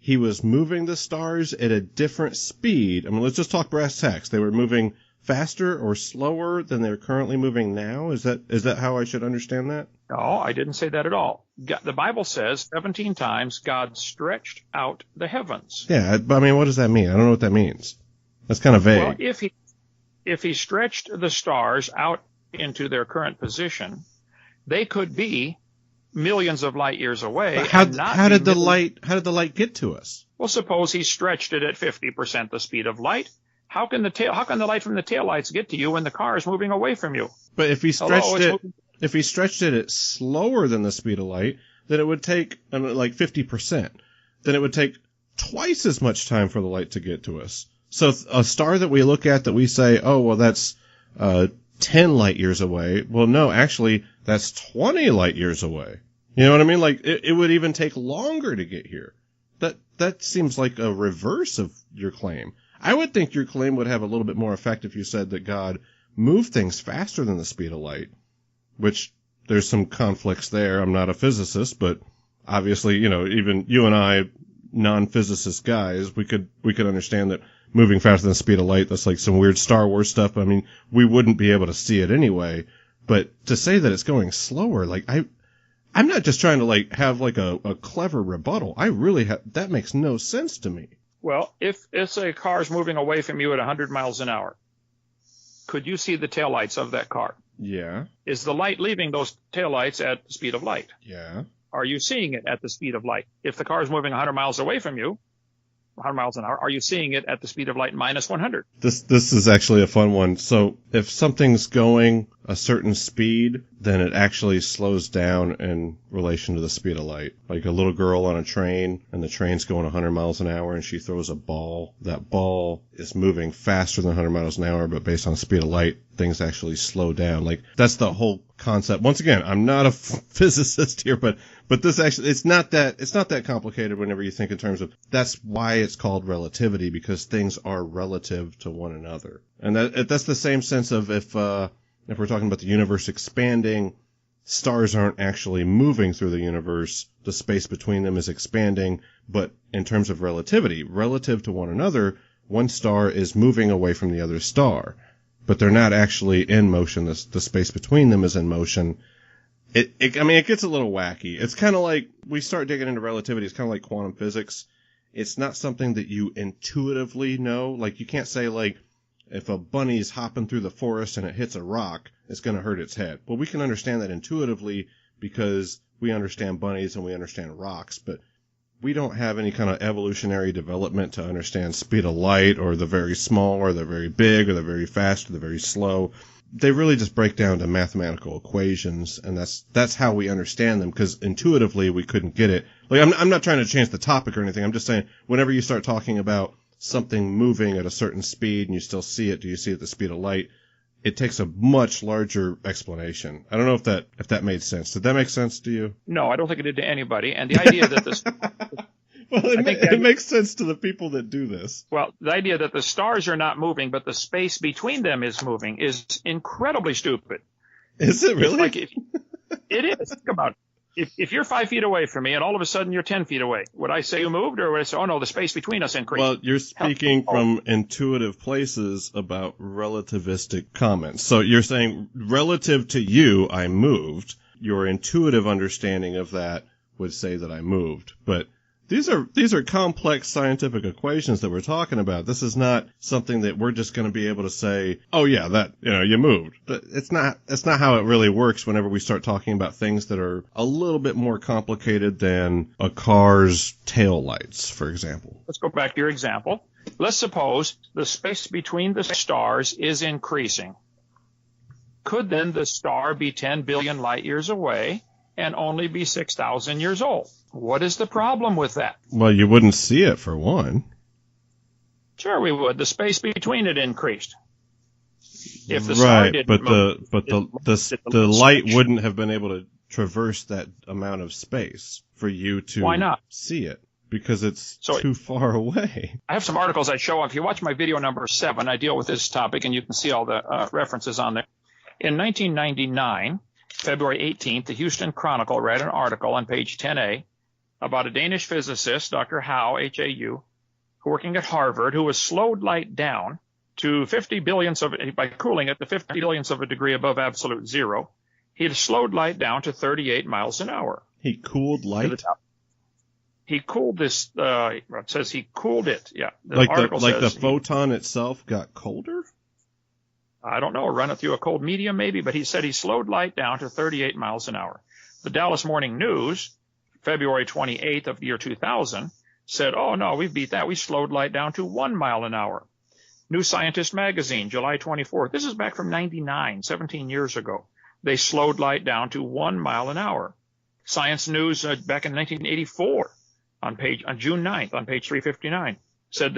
he was moving the stars at a different speed. I mean, let's just talk brass tacks. They were moving faster or slower than they're currently moving now? Is that how I should understand that? No, I didn't say that at all. The Bible says 17 times God stretched out the heavens. Yeah, I mean, what does that mean? I don't know what that means. That's kind of vague. Well, if he stretched the stars out into their current position, they could be millions of light years away. But how did the light get to us? Well, suppose he stretched it at 50% the speed of light. How can the light from the taillights get to you when the car is moving away from you? But if he stretched it at slower than the speed of light, then it would take like 50%. Then it would take twice as much time for the light to get to us. So a star that we look at that we say, oh, well, that's 10 light years away. Well, no, actually, that's 20 light years away. You know what I mean? Like, it would even take longer to get here. That seems like a reverse of your claim. I would think your claim would have a little bit more effect if you said that God moved things faster than the speed of light, which there's some conflicts there. I'm not a physicist, but obviously, even you and I, non-physicist guys, we could understand that moving faster than the speed of light, that's like some weird Star Wars stuff. I mean, we wouldn't be able to see it anyway, but to say that it's going slower, like I'm not just trying to like have like a clever rebuttal. I really that makes no sense to me. Well, if it's a car's moving away from you at 100 miles an hour, could you see the taillights of that car? Yeah. Is the light leaving those taillights at the speed of light? Yeah. Are you seeing it at the speed of light? If the car is moving 100 miles away from you, 100 miles an hour, are you seeing it at the speed of light minus 100? This is actually a fun one. So if something's going a certain speed, then it actually slows down in relation to the speed of light. Like a little girl on a train, and the train's going 100 miles an hour, and she throws a ball. That ball is moving faster than 100 miles an hour, but based on the speed of light, things actually slow down. Like, that's the whole concept. Once again, I'm not a physicist here, but this actually, it's not that complicated whenever you think in terms of, that's why it's called relativity, because things are relative to one another. And that's the same sense of if we're talking about the universe expanding, stars aren't actually moving through the universe. The space between them is expanding, but in terms of relativity, relative to one another, one star is moving away from the other star, but they're not actually in motion. The space between them is in motion. It gets a little wacky. It's kind of like, we start digging into relativity, it's kind of like quantum physics. It's not something that you intuitively know. Like, you can't say, like, if a bunny's hopping through the forest and it hits a rock, it's going to hurt its head. Well, we can understand that intuitively because we understand bunnies and we understand rocks, but we don't have any kind of evolutionary development to understand speed of light or the very small or the very big or the very fast or the very slow. They really just break down to mathematical equations, and that's how we understand them, because intuitively we couldn't get it. Like, I'm not trying to change the topic or anything. I'm just saying, whenever you start talking about something moving at a certain speed and you still see it, do you see it at the speed of light? It takes a much larger explanation. I don't know if that made sense. Did that make sense to you? No, I don't think it did to anybody. And the idea that this... Well, it makes sense to the people that do this. Well, the idea that the stars are not moving, but the space between them is moving is incredibly stupid. Is it really? It is. Think about it. If you're 5 feet away from me and all of a sudden you're 10 feet away, would I say you moved, or would I say, oh no, the space between us increased? Well, you're speaking from intuitive places about relativistic comments. So you're saying, relative to you, I moved. Your intuitive understanding of that would say that I moved. But these are complex scientific equations that we're talking about. This is not something that we're just going to be able to say, oh yeah, that, you moved. But it's not how it really works whenever we start talking about things that are a little bit more complicated than a car's tail lights, for example. Let's go back to your example. Let's suppose the space between the stars is increasing. Could then the star be 10 billion light years away and only be 6,000 years old? What is the problem with that? Well, you wouldn't see it, for one. Sure we would. The space between it increased. If the star didn't move, the light wouldn't have been able to traverse that amount of space for you to Why not? See it, because it's too far away. I have some articles I show. If you watch my video number 7, I deal with this topic, and you can see all the references on there. In 1999, February 18th, the Houston Chronicle read an article on page 10A about a Danish physicist, Dr. Hau, H-A-U, working at Harvard, who was slowed light down to 50 billionths of by cooling it to 50 billionths of a degree above absolute zero. He slowed light down to 38 miles an hour. He cooled light? He cooled this, it says he cooled it, yeah. The photon itself got colder? I don't know, run it through a cold medium maybe, but he said he slowed light down to 38 miles an hour. The Dallas Morning News, February 28th of the year 2000, said, oh no, we've beat that. We slowed light down to 1 mile an hour. New Scientist magazine, July 24th. This is back from 99, 17 years ago. They slowed light down to 1 mile an hour. Science News back in 1984 on June 9th on page 359 said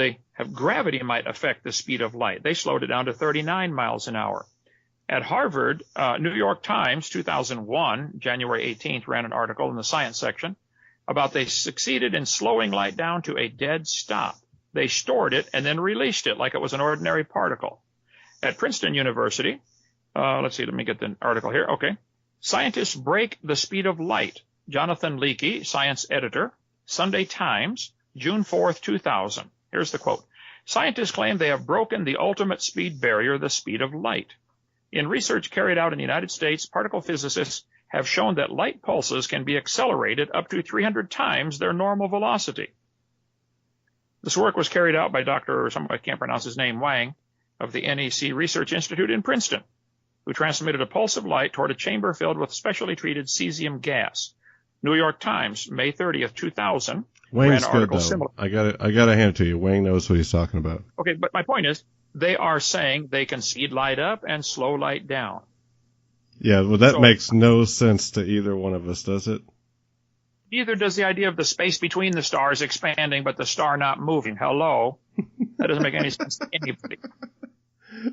gravity might affect the speed of light. They slowed it down to 39 miles an hour. At Harvard, New York Times, 2001, January 18th, ran an article in the science section about they succeeded in slowing light down to a dead stop. They stored it and then released it like it was an ordinary particle. At Princeton University, let's see, let me get the article here. Okay. Scientists break the speed of light. Jonathan Leakey, science editor, Sunday Times, June 4th, 2000. Here's the quote. Scientists claim they have broken the ultimate speed barrier, the speed of light. In research carried out in the United States, particle physicists have shown that light pulses can be accelerated up to 300 times their normal velocity. This work was carried out by Dr. I can't pronounce his name, Wang, of the NEC Research Institute in Princeton, who transmitted a pulse of light toward a chamber filled with specially treated cesium gas. New York Times, May 30th, 2000. Wang's good, though. I gotta hand it to you. Wang knows what he's talking about. Okay, but my point is, they are saying they can speed light up and slow light down. Yeah, well, that makes no sense to either one of us, does it? Neither does the idea of the space between the stars expanding, but the star not moving. Hello? That doesn't make any sense to anybody.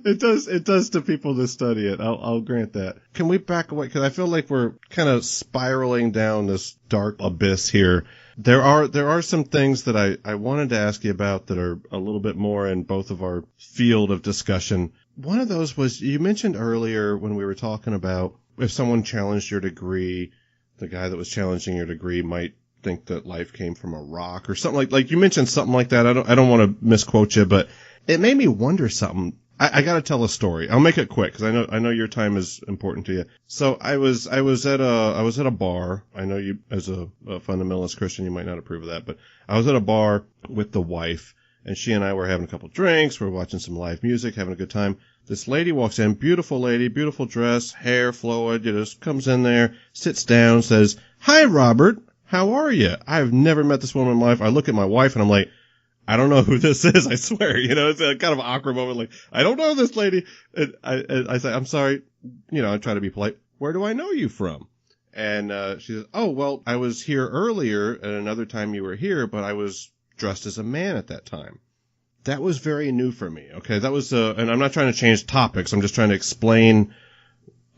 It does to people that study it. I'll grant that. Can we back away? Because I feel like we're kind of spiraling down this dark abyss here. There are some things that I wanted to ask you about that are a little bit more in both of our field of discussion. One of those was, you mentioned earlier when we were talking about if someone challenged your degree, the guy that was challenging your degree might think that life came from a rock or something like you mentioned something like that. I don't want to misquote you, but it made me wonder something. I got to tell a story. I'll make it quick because I know your time is important to you. So I was at a bar. I know you, as a fundamentalist Christian, you might not approve of that, but I was at a bar with the wife, and she and I were having a couple drinks. We're watching some live music, having a good time. This lady walks in, beautiful lady, beautiful dress, hair flowed, just comes in there, sits down, says, "Hi, Robert. How are you?" I've never met this woman in my life. I look at my wife and I'm like, I don't know who this is, I swear. It's a kind of an awkward moment, like, I don't know this lady. And I say, I'm sorry, I try to be polite. Where do I know you from? And she says, oh, well, I was here earlier at another time you were here, but I was dressed as a man at that time. That was very new for me, okay? That was, and I'm not trying to change topics, I'm just trying to explain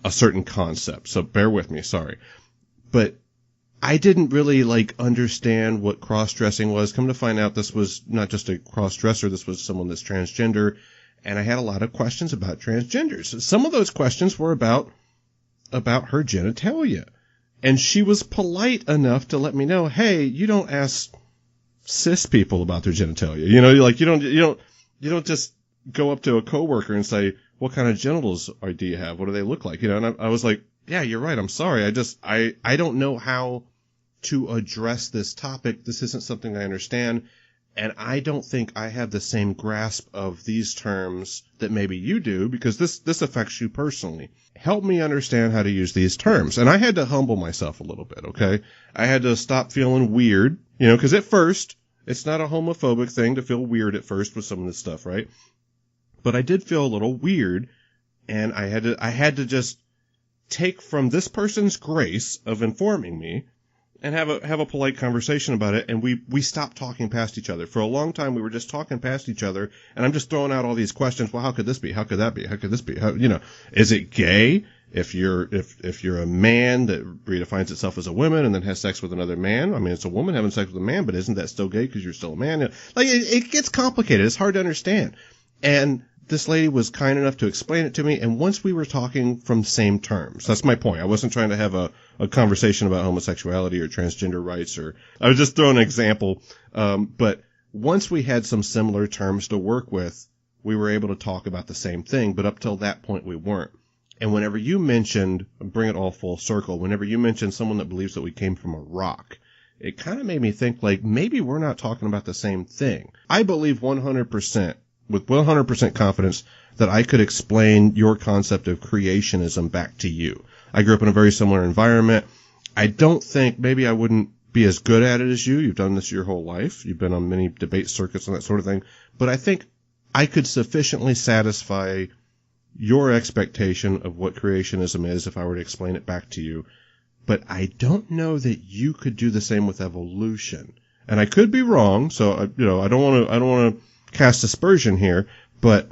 a certain concept, so bear with me, sorry. But I didn't really understand what cross-dressing was. Come to find out, this was not just a cross-dresser, this was someone that's transgender, and I had a lot of questions about transgenders. Some of those questions were about her genitalia. And she was polite enough to let me know, hey, you don't ask cis people about their genitalia. You don't just go up to a coworker and say, what kind of genitals do you have? What do they look like? And I was like, yeah, you're right. I'm sorry. I don't know how to address this topic. This isn't something I understand. And I don't think I have the same grasp of these terms that maybe you do, because this affects you personally. Help me understand how to use these terms. And I had to humble myself a little bit, okay? I had to stop feeling weird, because at first, it's not a homophobic thing to feel weird at first with some of this stuff, right? But I did feel a little weird, and I had to just take from this person's grace of informing me and have a polite conversation about it, and we stopped talking past each other. For a long time, we were just talking past each other, and I'm just throwing out all these questions. Well, how could this be? How could that be? How could this be? How, is it gay if you're a man that redefines itself as a woman and then has sex with another man? I mean, it's a woman having sex with a man, but isn't that still gay because you're still a man? It gets complicated. It's hard to understand. And this lady was kind enough to explain it to me, and once we were talking from the same terms. That's my point. I wasn't trying to have a conversation about homosexuality or transgender rights, or I was just throwing an example. But once we had some similar terms to work with, we were able to talk about the same thing, but up till that point we weren't. And whenever you mentioned, bring it all full circle, whenever you mentioned someone that believes that we came from a rock, it kind of made me think like maybe we're not talking about the same thing. I believe 100%, with 100% confidence, that I could explain your concept of creationism back to you. I grew up in a very similar environment. I don't think, maybe I wouldn't be as good at it as you. You've done this your whole life. You've been on many debate circuits and that sort of thing. But I think I could sufficiently satisfy your expectation of what creationism is if I were to explain it back to you. But I don't know that you could do the same with evolution. And I could be wrong, so I don't want to cast aspersion here, but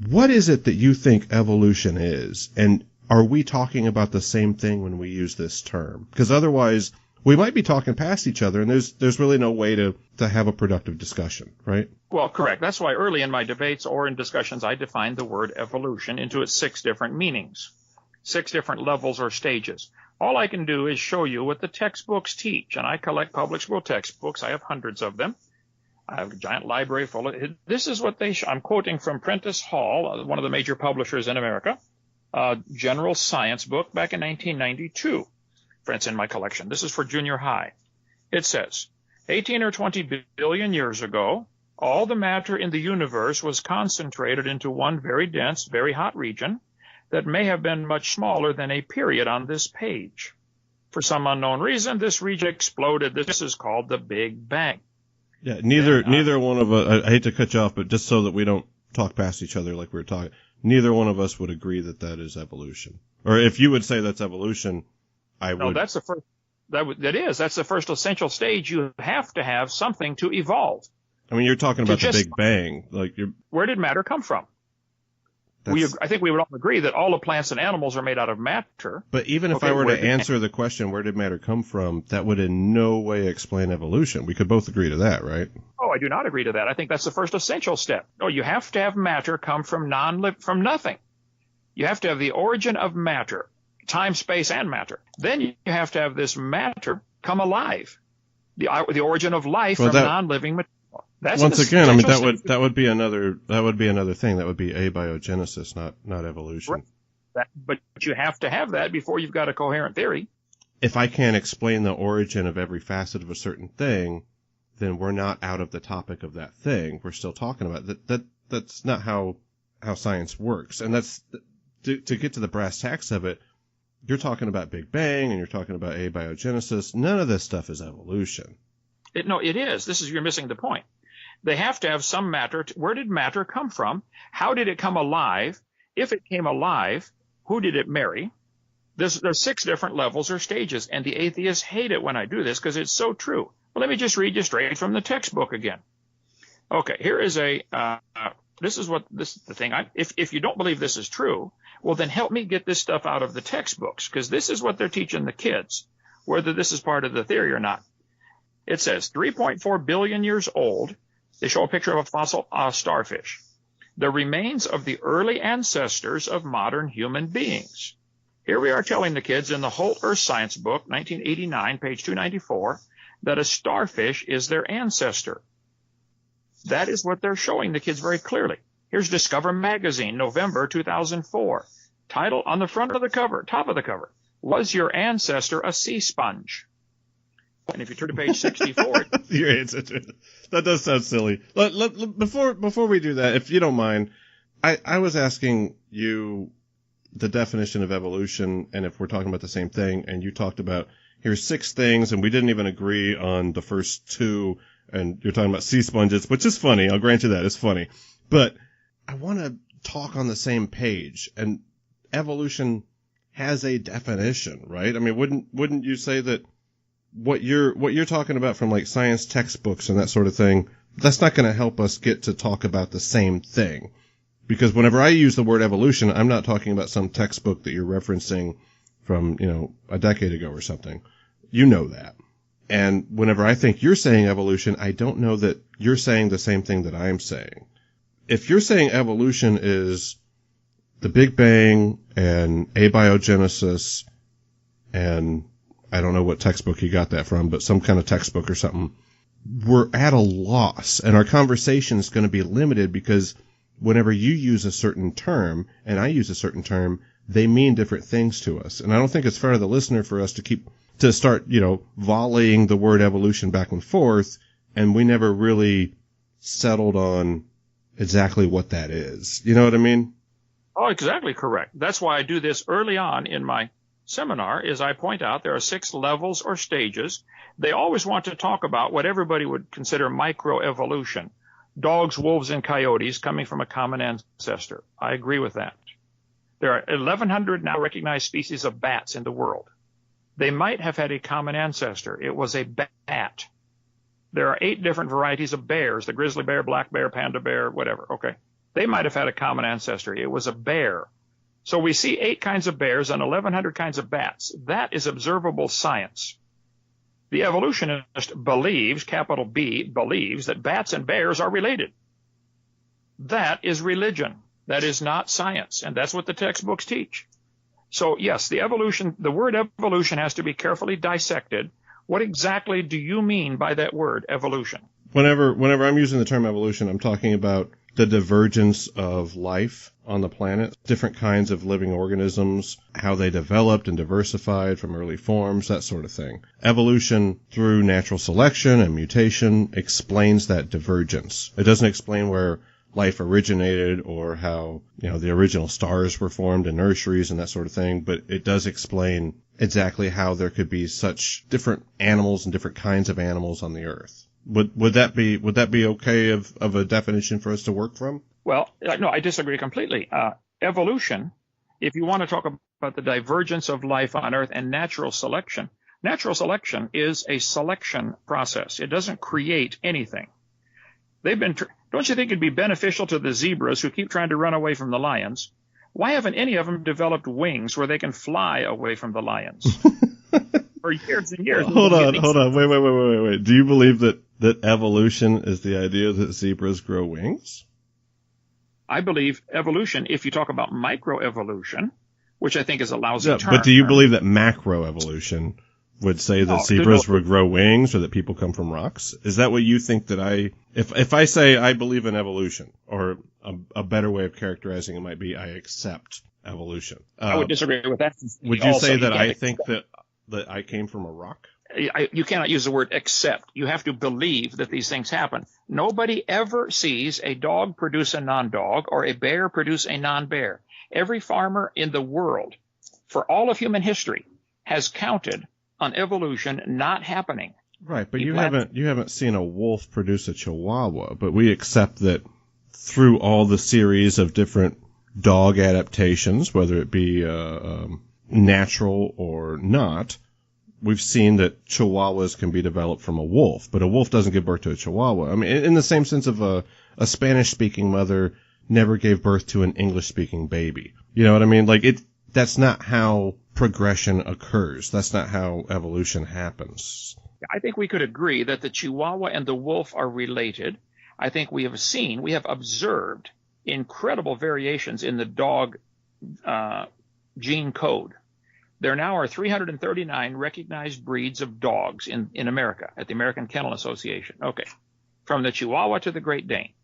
what is it that you think evolution is? And are we talking about the same thing when we use this term? Because otherwise we might be talking past each other, and there's really no way to have a productive discussion, right? Well, correct. That's why early in my debates or in discussions, I defined the word evolution into its 6 different meanings, 6 different levels or stages. All I can do is show you what the textbooks teach, and I collect public school textbooks. I have hundreds of them. I have a giant library full of it. This is what I'm quoting from Prentice Hall, one of the major publishers in America, General Science book back in 1992. It's in my collection. This is for junior high. It says, 18 or 20 billion years ago, all the matter in the universe was concentrated into one very dense, very hot region that may have been much smaller than a period on this page. For some unknown reason, this region exploded. This is called the Big Bang. Yeah, neither one of us, I hate to cut you off, but just so that we don't talk past each other like we were talking, neither one of us would agree that that is evolution. Or if you would say that's evolution, I would. No, that's the first. That's the first essential stage. You have to have something to evolve. I mean, you're talking about the Big Bang. Where did matter come from? I think we would all agree that all the plants and animals are made out of matter. But even if I were to answer the question, where did matter come from, that would in no way explain evolution. We could both agree to that, right? Oh, I do not agree to that. I think that's the first essential step. No, you have to have matter come from nothing. You have to have the origin of matter, time, space, and matter. Then you have to have this matter come alive, the origin of life from non-living material. That's once again, I mean that would be another thing. That would be abiogenesis, not evolution. Right. But you have to have that before you've got a coherent theory. If I can't explain the origin of every facet of a certain thing, then we're not out of the topic of that thing. We're still talking about that. That's not how science works. And that's to get to the brass tacks of it. You're talking about Big Bang and you're talking about abiogenesis. None of this stuff is evolution. It is. You're missing the point. They have to have some matter. Where did matter come from? How did it come alive? If it came alive, who did it marry? There's 6 different levels or stages, and the atheists hate it when I do this because it's so true. Well, let me just read you straight from the textbook again. Okay, here is the thing. If you don't believe this is true, well, then help me get this stuff out of the textbooks, because this is what they're teaching the kids, whether this is part of the theory or not. It says 3.4 billion years old. They show a picture of a fossil starfish, the remains of the early ancestors of modern human beings. Here we are telling the kids in the Whole Earth Science book, 1989, page 294, that a starfish is their ancestor. That is what they're showing the kids very clearly. Here's Discover Magazine, November 2004. Title on the front of the cover, top of the cover, Was Your Ancestor a Sea Sponge? And if you turn to page 64... Your ancestor. That does sound silly. Before we do that, if you don't mind, I was asking you the definition of evolution and if we're talking about the same thing, and you talked about here's 6 things, and we didn't even agree on the first 2, and you're talking about sea sponges, which is funny. I'll grant you that. It's funny. But I want to talk on the same page, and evolution has a definition, right? I mean, wouldn't you say that what you're talking about from like science textbooks and that sort of thing, that's not going to help us get to talk about the same thing? Because whenever I use the word evolution, I'm not talking about some textbook that you're referencing from, a decade ago or something. You know that. And whenever I think you're saying evolution, I don't know that you're saying the same thing that I'm saying. if you're saying evolution is the Big Bang and abiogenesis, and I don't know what textbook you got that from, but some kind of textbook or something, we're at a loss, and our conversation is going to be limited because whenever you use a certain term and I use a certain term, they mean different things to us. And I don't think it's fair to the listener for us to start, volleying the word evolution back and forth, and we never really settled on exactly what that is. You know what I mean? Oh, exactly correct. That's why I do this early on in my seminar, is I point out there are 6 levels or stages. They always want to talk about what everybody would consider microevolution. Dogs, wolves, and coyotes coming from a common ancestor. I agree with that. There are 1,100 now recognized species of bats in the world. They might have had a common ancestor. It was a bat. There are 8 different varieties of bears, the grizzly bear, black bear, panda bear, whatever. Okay. They might have had a common ancestor. It was a bear. So we see 8 kinds of bears and 1,100 kinds of bats. That is observable science. The evolutionist believes, capital B, believes that bats and bears are related. That is religion. That is not science. And that's what the textbooks teach. So yes, the word evolution has to be carefully dissected. What exactly do you mean by that word, evolution? Whenever I'm using the term evolution, I'm talking about the divergence of life on the planet, different kinds of living organisms, how they developed and diversified from early forms, that sort of thing. Evolution through natural selection and mutation explains that divergence. It doesn't explain where life originated or how, the original stars were formed in nurseries and that sort of thing, but it does explain exactly how there could be such different animals and different kinds of animals on the earth. Would that be okay of a definition for us to work from? Well, no, I disagree completely. Evolution, if you want to talk about the divergence of life on Earth and natural selection is a selection process. It doesn't create anything. Don't you think it'd be beneficial to the zebras who keep trying to run away from the lions? Why haven't any of them developed wings where they can fly away from the lions? For years and years. Hold on. Wait. Do you believe that evolution is the idea that zebras grow wings? I believe evolution, if you talk about microevolution, which I think is a lousy term. But do you believe that macroevolution would say that zebras would grow wings or that people come from rocks? Is that what you think that if I say I believe in evolution, or a better way of characterizing it might be I accept evolution? I would disagree with that. Would you say that I think that I came from a rock? You cannot use the word accept. You have to believe that these things happen. Nobody ever sees a dog produce a non-dog or a bear produce a non-bear. Every farmer in the world, for all of human history, has counted on evolution not happening. Right, but you haven't seen a wolf produce a chihuahua, but we accept that through all the series of different dog adaptations, whether it be natural or not, we've seen that chihuahuas can be developed from a wolf, but a wolf doesn't give birth to a chihuahua. I mean, in the same sense of a Spanish-speaking mother never gave birth to an English-speaking baby. You know what I mean? That's not how progression occurs. That's not how evolution happens. I think we could agree that the chihuahua and the wolf are related. I think we have observed incredible variations in the dog gene code. There now are 339 recognized breeds of dogs in America at the American Kennel Association. Okay. From the Chihuahua to the Great Dane.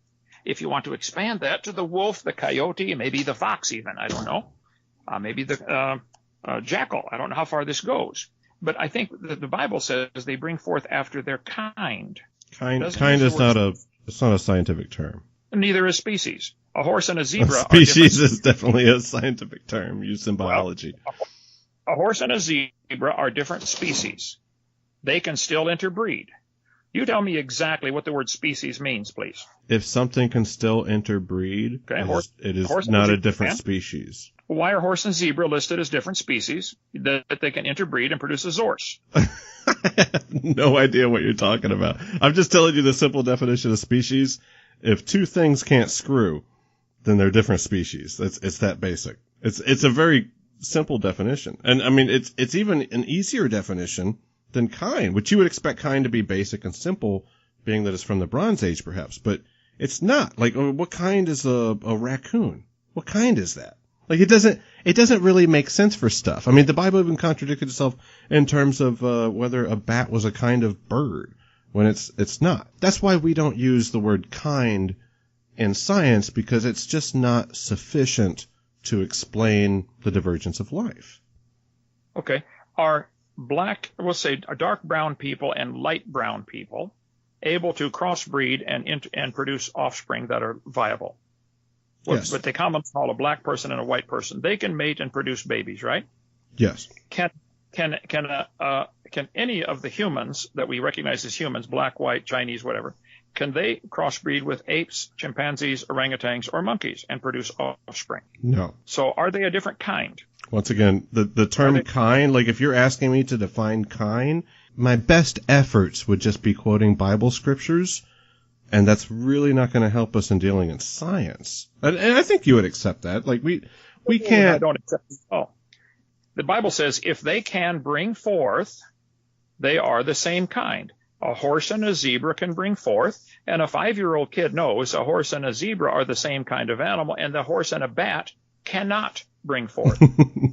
If you want to expand that to the wolf, the coyote, maybe the fox even, I don't know. Maybe the jackal. I don't know how far this goes. But I think that the Bible says they bring forth after their kind. Kind is not a scientific term. Neither is species. A horse and a zebra species is definitely a scientific term used in biology. A horse and a zebra are different species. They can still interbreed. You tell me exactly what the word species means, please. If something can still interbreed, it is not a different species. Why are horse and zebra listed as different species that they can interbreed and produce a zorse? I have no idea what you're talking about. I'm just telling you the simple definition of species. If two things can't screw, then they're different species. It's that basic. It's a very simple definition. And I mean, it's even an easier definition than kind, which you would expect kind to be basic and simple, being that it's from the Bronze Age perhaps. But It's not. Like, what kind is a raccoon? What kind is that? Like, it doesn't really make sense for stuff. I mean, the Bible even contradicted itself in terms of whether a bat was a kind of bird when it's not. That's why we don't use the word kind in science, because it's just not sufficient to explain the divergence of life. Okay. Are we'll say dark brown people and light brown people able to crossbreed and produce offspring that are viable? Yes. What they commonly call a black person and a white person. They can mate and produce babies, right? Yes. Can any of the humans that we recognize as humans, black, white, Chinese, whatever, can they crossbreed with apes, chimpanzees, orangutans, or monkeys and produce offspring? No. So are they a different kind? Once again, the term kind, like if you're asking me to define kind, my best efforts would just be quoting Bible scriptures, and that's really not going to help us in dealing in science. And I think you would accept that. Like we can't. I don't accept it. Oh. The Bible says if they can bring forth, they are the same kind. A horse and a zebra can bring forth, and a 5-year-old kid knows a horse and a zebra are the same kind of animal, and the horse and a bat cannot bring forth.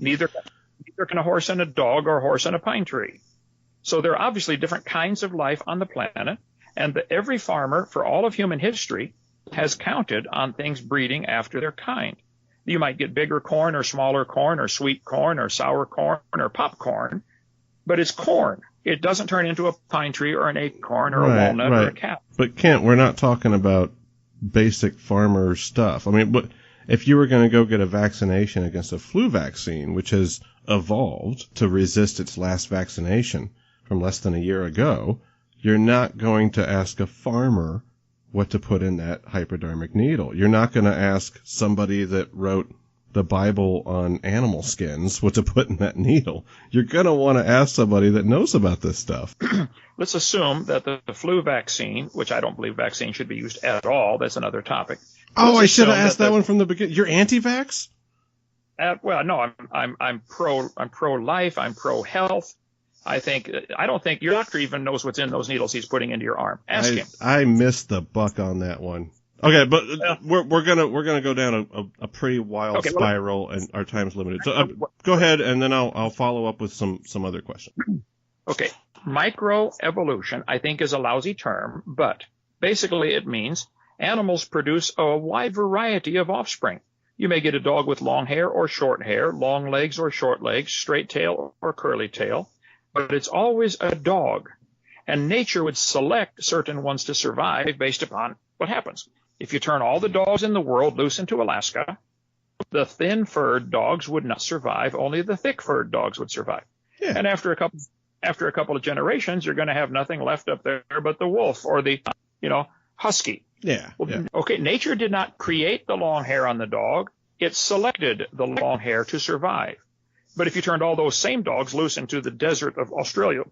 Neither can a horse and a dog or a horse and a pine tree. So there are obviously different kinds of life on the planet, and every farmer for all of human history has counted on things breeding after their kind. You might get bigger corn or smaller corn or sweet corn or sour corn or popcorn, but it's corn. It doesn't turn into a pine tree or an acorn or a walnut or a cap. But Kent, we're not talking about basic farmer stuff. I mean, if you were going to go get a vaccination against a flu vaccine, which has evolved to resist its last vaccination from less than a year ago, you're not going to ask a farmer what to put in that hypodermic needle. You're not going to ask somebody that wrote the Bible on animal skins what to put in that needle. You're going to want to ask somebody that knows about this stuff. Let's assume that the flu vaccine, which I don't believe vaccine should be used at all, that's another topic. Oh, I should have asked that one from the beginning. You're anti-vax? Well, no, I'm pro-life. I'm pro-health. I don't think your doctor even knows what's in those needles he's putting into your arm. Ask him. I missed the buck on that one. Okay, but we're gonna go down a pretty wild spiral, and our time's limited. So go ahead, and then I'll follow up with some other questions. Okay, microevolution I think is a lousy term, but basically it means animals produce a wide variety of offspring. You may get a dog with long hair or short hair, long legs or short legs, straight tail or curly tail, but it's always a dog. And nature would select certain ones to survive based upon what happens. If you turn all the dogs in the world loose into Alaska, the thin-furred dogs would not survive. Only the thick-furred dogs would survive. Yeah. And after a couple of generations, you're going to have nothing left up there but the wolf or the, husky. Yeah. Well, okay, nature did not create the long hair on the dog. It selected the long hair to survive. But if you turned all those same dogs loose into the desert of Australia,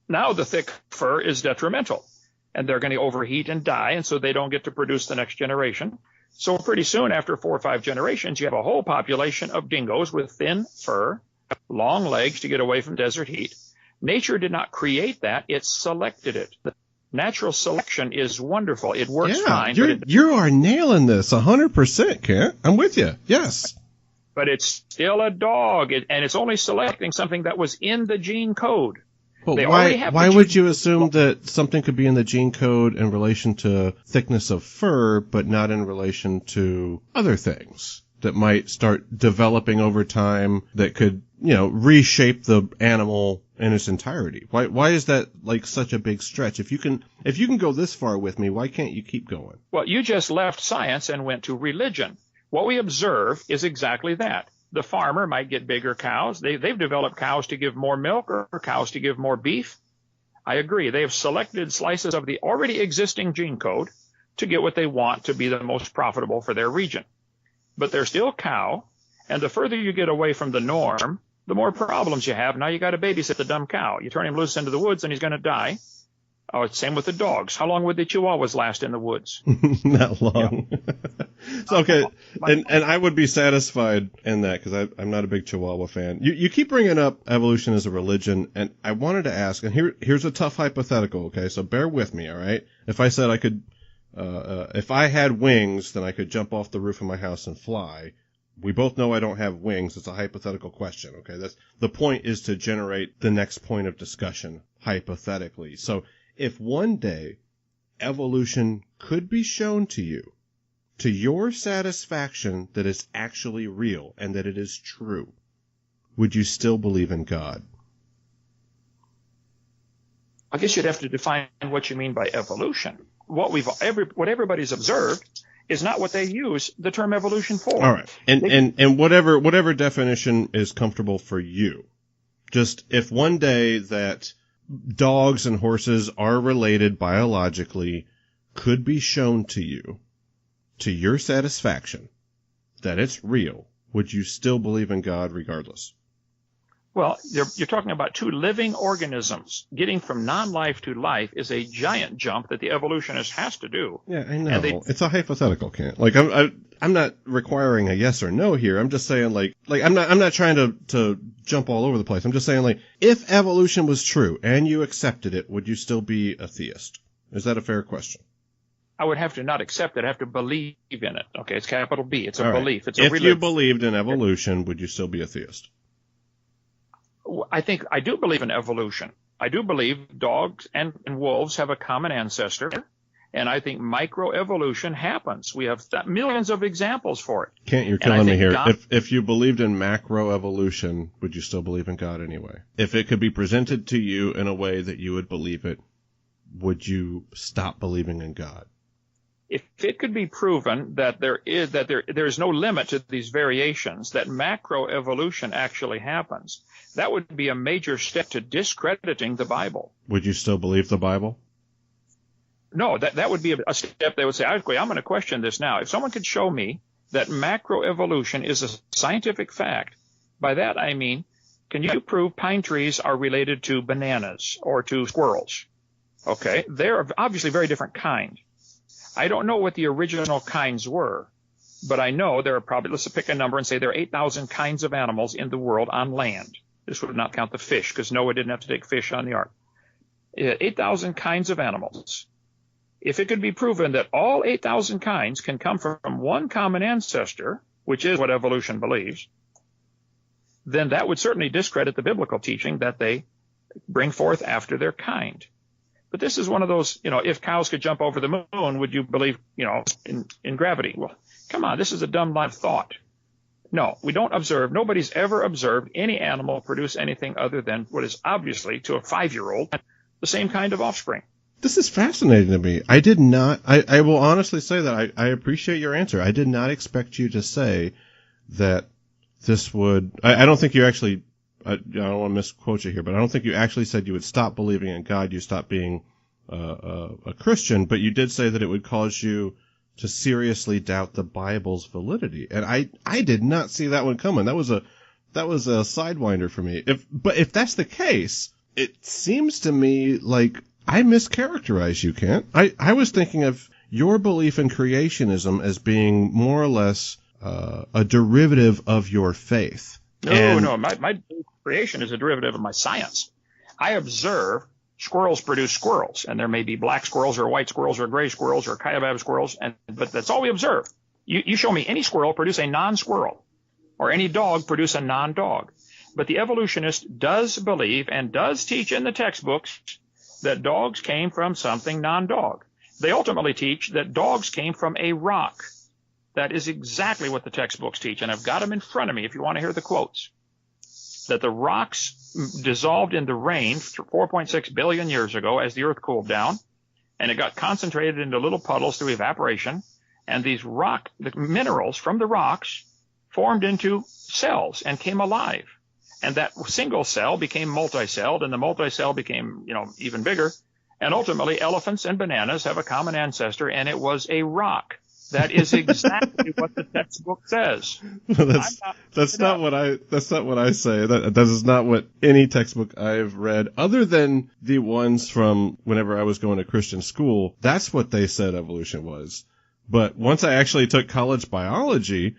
now the thick fur is detrimental. And they're going to overheat and die, and so they don't get to produce the next generation. So pretty soon, after 4 or 5 generations, you have a whole population of dingoes with thin fur, long legs to get away from desert heat. Nature did not create that. It selected it. The natural selection is wonderful. It works fine. You are nailing this 100%, Kent. I'm with you. Yes. But it's still a dog, and it's only selecting something that was in the gene code. Well, why would you assume that something could be in the gene code in relation to thickness of fur, but not in relation to other things that might start developing over time that could, reshape the animal in its entirety? Why is that like such a big stretch? If you can go this far with me, why can't you keep going? Well, you just left science and went to religion. What we observe is exactly that. The farmer might get bigger cows. They've developed cows to give more milk or cows to give more beef. I agree. They have selected slices of the already existing gene code to get what they want to be the most profitable for their region. But they're still cow, and the further you get away from the norm, the more problems you have. Now you got to babysit the dumb cow. You turn him loose into the woods and he's going to die. Oh, it's same with the dogs. How long would the chihuahuas last in the woods? Not long. So, okay, and I would be satisfied in that because I'm not a big Chihuahua fan. You keep bringing up evolution as a religion, and I wanted to ask, and here's a tough hypothetical, okay? So bear with me, all right? If I said I could if I had wings, then I could jump off the roof of my house and fly. We both know I don't have wings. It's a hypothetical question, okay? The point is to generate the next point of discussion, hypothetically. So if one day evolution could be shown to you, to your satisfaction that it's actually real and that it is true, would you still believe in God? I guess you'd have to define what you mean by evolution. What everybody's observed is not what they use the term evolution for. All right. And whatever definition is comfortable for you. Just if one day that dogs and horses are related biologically could be shown to you, to your satisfaction, that it's real, would you still believe in God regardless? Well, you're talking about two living organisms. Getting from non-life to life is a giant jump that the evolutionist has to do. Yeah, I know. It's a hypothetical, Kent. Like I'm not requiring a yes or no here. I'm just saying like I'm not trying to jump all over the place. I'm just saying like if evolution was true and you accepted it, would you still be a theist? Is that a fair question? I would have to not accept it. I have to believe in it. Okay, it's capital B. It's a belief. It's a if religion. you believed in evolution, would you still be a theist? I think I do believe in evolution. I do believe dogs and wolves have a common ancestor, and I think microevolution happens. We have millions of examples for it. Kent, you're killing me here. If you believed in macroevolution, would you still believe in God anyway? If it could be presented to you in a way that you would believe it, would you stop believing in God? If it could be proven that there is no limit to these variations, that macroevolution actually happens, that would be a major step to discrediting the Bible. Would you still believe the Bible? No, that would be a step they would say, I'm going to question this now. If someone could show me that macroevolution is a scientific fact, by that I mean, can you prove pine trees are related to bananas or to squirrels? Okay, they're obviously very different kinds. I don't know what the original kinds were, but I know there are probably, let's pick a number and say there are 8,000 kinds of animals in the world on land. This would not count the fish because Noah didn't have to take fish on the ark. 8,000 kinds of animals. If it could be proven that all 8,000 kinds can come from one common ancestor, which is what evolution believes, then that would certainly discredit the biblical teaching that they bring forth after their kind. But this is one of those, if cows could jump over the moon, would you believe, in gravity? Well, come on, this is a dumb line of thought. No, we don't observe. Nobody's ever observed any animal produce anything other than what is obviously, to a 5-year-old, the same kind of offspring. This is fascinating to me. I did not, I will honestly say that I appreciate your answer. I did not expect you to say that this would, I don't think you actually, I don't want to misquote you here, but I don't think you actually said you would stop believing in God, you stop being a Christian, but you did say that it would cause you to seriously doubt the Bible's validity. And I did not see that one coming. That was a sidewinder for me. But if that's the case, it seems to me like I mischaracterized you, Kent. I was thinking of your belief in creationism as being more or less a derivative of your faith. No, my creation is a derivative of my science. I observe squirrels produce squirrels, and there may be black squirrels or white squirrels or gray squirrels or kaibab squirrels, but that's all we observe. You show me any squirrel produce a non-squirrel, or any dog produce a non-dog. But the evolutionist does believe and does teach in the textbooks that dogs came from something non-dog. They ultimately teach that dogs came from a rock. That is exactly what the textbooks teach, and I've got them in front of me if you want to hear the quotes. That the rocks dissolved in the rain 4.6 billion years ago as the earth cooled down, and it got concentrated into little puddles through evaporation, and these the minerals from the rocks formed into cells and came alive. And that single cell became multi-celled, and the multi-cell became, even bigger. And ultimately, elephants and bananas have a common ancestor, and it was a rock. That is exactly what the textbook says. That's not what I say. That is not what any textbook I've read, other than the ones from whenever I was going to Christian school. That's what they said evolution was. But once I actually took college biology,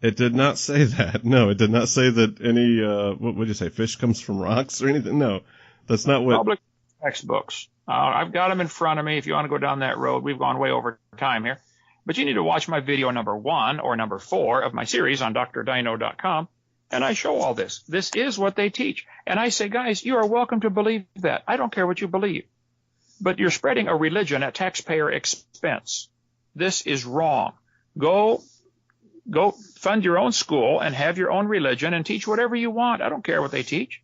it did not say that. No, it did not say that any, what would you say, fish comes from rocks or anything? No, that's not what. Public textbooks I've got them in front of me. If you want to go down that road, we've gone way over time here. But you need to watch my video number 1 or number 4 of my series on drdino.com, and I show all this. This is what they teach. And I say, guys, you are welcome to believe that. I don't care what you believe. But you're spreading a religion at taxpayer expense. This is wrong. Go fund your own school and have your own religion and teach whatever you want. I don't care what they teach.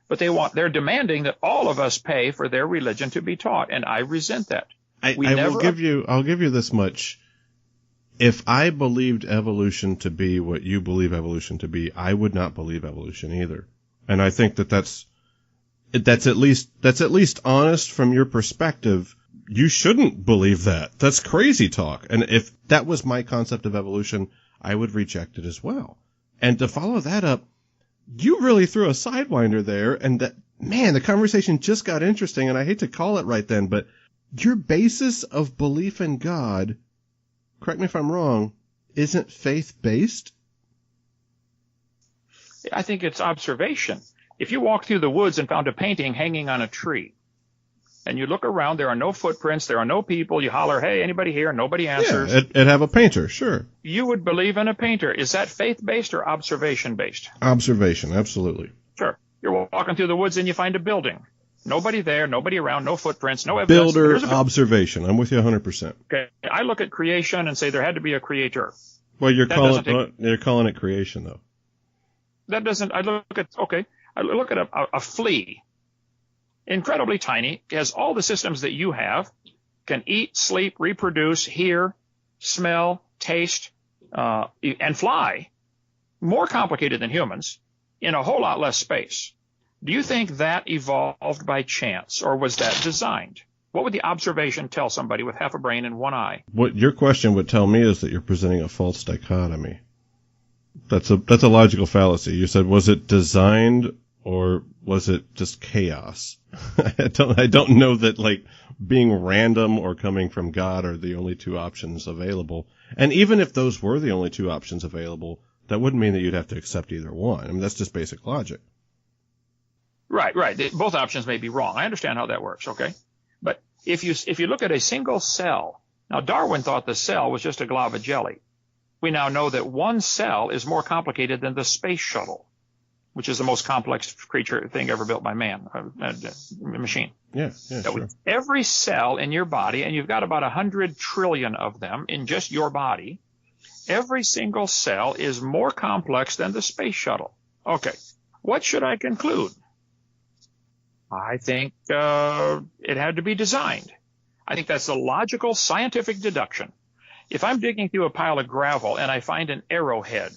But they're demanding that all of us pay for their religion to be taught, and I resent that. I'll give you this much. If I believed evolution to be what you believe evolution to be, I would not believe evolution either. And I think that's at least honest from your perspective. You shouldn't believe that. That's crazy talk. And if that was my concept of evolution, I would reject it as well. And to follow that up, you really threw a sidewinder there, and the conversation just got interesting, and I hate to call it right then, but your basis of belief in God, correct me if I'm wrong, isn't faith-based? I think it's observation. If you walk through the woods and found a painting hanging on a tree, and you look around, there are no footprints, there are no people, you holler, hey, anybody here? Nobody answers. Yeah, it'd have a painter, sure. You would believe in a painter. Is that faith-based or observation-based? Observation, absolutely. Sure. You're walking through the woods and you find a building. Nobody there, nobody around, no footprints, no evidence. Builder observation. I'm with you 100%. Okay. I look at creation and say there had to be a creator. Well, you're calling it creation, though. That doesn't, I look at a flea. Incredibly tiny, has all the systems that you have, can eat, sleep, reproduce, hear, smell, taste, and fly. More complicated than humans in a whole lot less space. Do you think that evolved by chance, or was that designed? What would the observation tell somebody with half a brain and one eye? What your question would tell me is that you're presenting a false dichotomy. That's a logical fallacy. You said, was it designed or was it just chaos? I don't know that like being random or coming from God are the only two options available. And even if those were the only two options available, that wouldn't mean that you'd have to accept either one. I mean, that's just basic logic. Right. Both options may be wrong. I understand how that works, okay? But if you look at a single cell, now Darwin thought the cell was just a glob of jelly. We now know that one cell is more complicated than the space shuttle, which is the most complex thing ever built by man, a machine. Yeah, sure. Every cell in your body, and you've got about 100 trillion of them in just your body, every single cell is more complex than the space shuttle. Okay, what should I conclude? I think it had to be designed. I think that's a logical scientific deduction. If I'm digging through a pile of gravel and I find an arrowhead,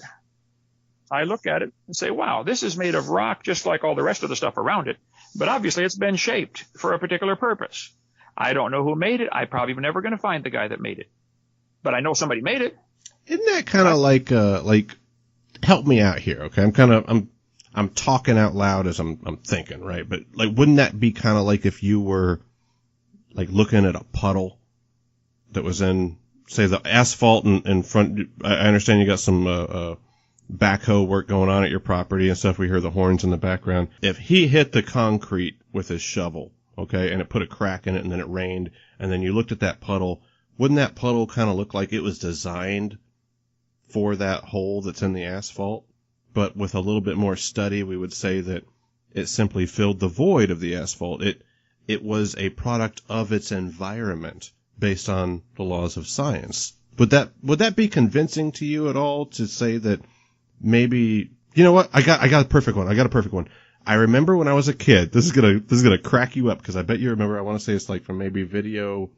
I look at it and say, wow, this is made of rock just like all the rest of the stuff around it, but obviously it's been shaped for a particular purpose. I don't know who made it. I'm probably never going to find the guy that made it, but I know somebody made it. Isn't that kind of like, help me out here, okay? I'm talking out loud as I'm thinking, right? But like, wouldn't that be kind of like if you were like looking at a puddle that was in, say, the asphalt in front? I understand you got some backhoe work going on at your property and stuff. We hear the horns in the background. If he hit the concrete with his shovel, okay, and it put a crack in it, and then it rained, and then you looked at that puddle, wouldn't that puddle kind of look like it was designed for that hole that's in the asphalt? But with a little bit more study, we would say that it simply filled the void of the asphalt. It was a product of its environment based on the laws of science. Would that be convincing to you at all to say that maybe, you know what? I got a perfect one. I remember when I was a kid, this is gonna crack you up because I bet you remember. I want to say it's like from maybe video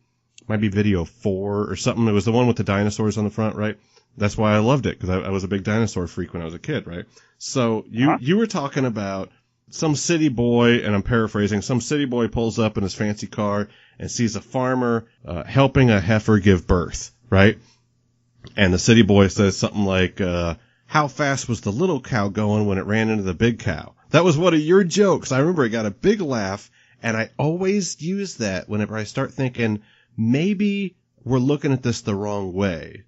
4 or something. It was the one with the dinosaurs on the front, right? That's why I loved it, because I was a big dinosaur freak when I was a kid, right? So you were talking about some city boy, and I'm paraphrasing, some city boy pulls up in his fancy car and sees a farmer helping a heifer give birth, right? And the city boy says something like, how fast was the little cow going when it ran into the big cow? That was one of your jokes. I remember it got a big laugh, and I always use that whenever I start thinking, maybe we're looking at this the wrong way.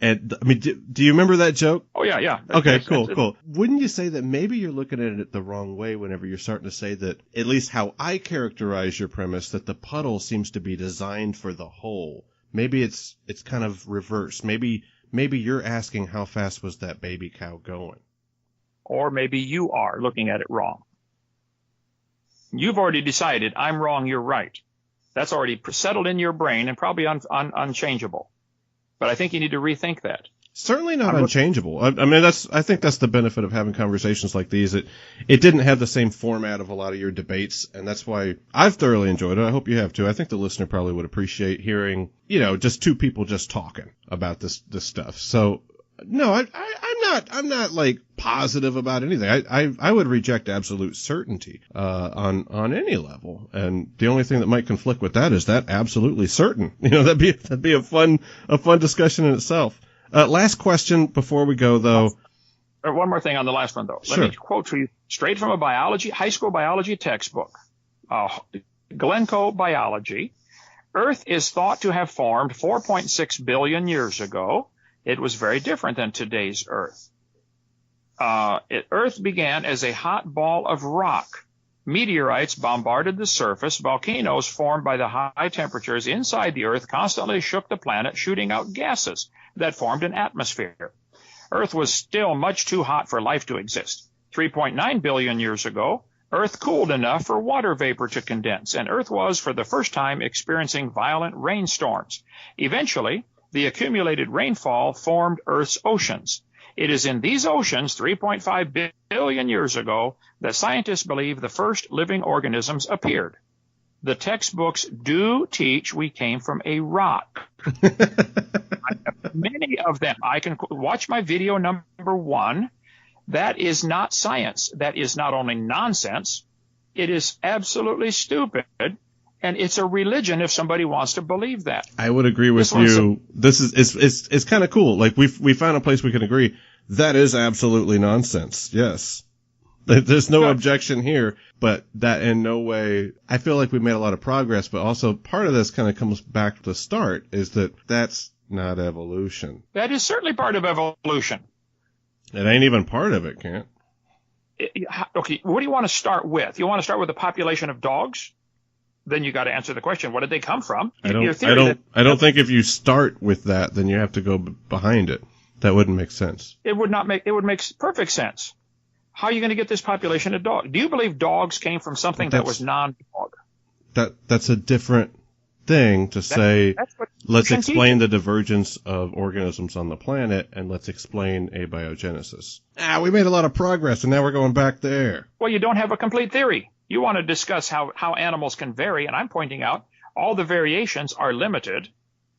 And I mean, do you remember that joke? Oh, yeah. Okay, cool. Wouldn't you say that maybe you're looking at it the wrong way whenever you're starting to say that, at least how I characterize your premise, that the puddle seems to be designed for the hole? Maybe it's kind of reverse. Maybe you're asking how fast was that baby cow going? Or maybe you are looking at it wrong. You've already decided I'm wrong, you're right. That's already settled in your brain and probably unchangeable. But I think you need to rethink that. Certainly not unchangeable. I mean, I think that's the benefit of having conversations like these. It didn't have the same format of a lot of your debates, and that's why I've thoroughly enjoyed it. I hope you have too. I think the listener probably would appreciate hearing, just two people just talking about this stuff. So, no, I'm not like positive about anything. I would reject absolute certainty on any level, and the only thing that might conflict with that is that absolutely certain. That'd be a fun discussion in itself. Last question before we go, though. One more thing on the last one, though. Sure. Let me quote to you straight from a high school biology textbook. Glencoe Biology. Earth is thought to have formed 4.6 billion years ago. It was very different than today's Earth. Earth began as a hot ball of rock. Meteorites bombarded the surface. Volcanoes formed by the high temperatures inside the Earth constantly shook the planet, shooting out gases that formed an atmosphere. Earth was still much too hot for life to exist. 3.9 billion years ago, Earth cooled enough for water vapor to condense, and Earth was, for the first time, experiencing violent rainstorms. Eventually, the accumulated rainfall formed Earth's oceans. It is in these oceans, 3.5 billion years ago, that scientists believe the first living organisms appeared. The textbooks do teach we came from a rock. Many of them. I can watch my video number 1. That is not science. That is not only nonsense. It is absolutely stupid. And it's a religion if somebody wants to believe that. I would agree with you. This is it's kind of cool. Like we found a place we can agree. That is absolutely nonsense. Yes. There's no objection here, but that in no way, I feel like we've made a lot of progress, but also part of this kind of comes back to the start is that that's not evolution. That is certainly part of evolution. It ain't even part of it, Kent. Okay, what do you want to start with? You want to start with the population of dogs? Then you got to answer the question, what did they come from? I don't think if you start with that, then you have to go behind it. That wouldn't make sense. It would make perfect sense. How are you going to get this population of dogs? Do you believe dogs came from something that was non-dog? That's a different thing to say, let's explain the divergence of organisms on the planet and let's explain abiogenesis. We made a lot of progress and now we're going back there. Well, you don't have a complete theory. You want to discuss how animals can vary, and I'm pointing out all the variations are limited.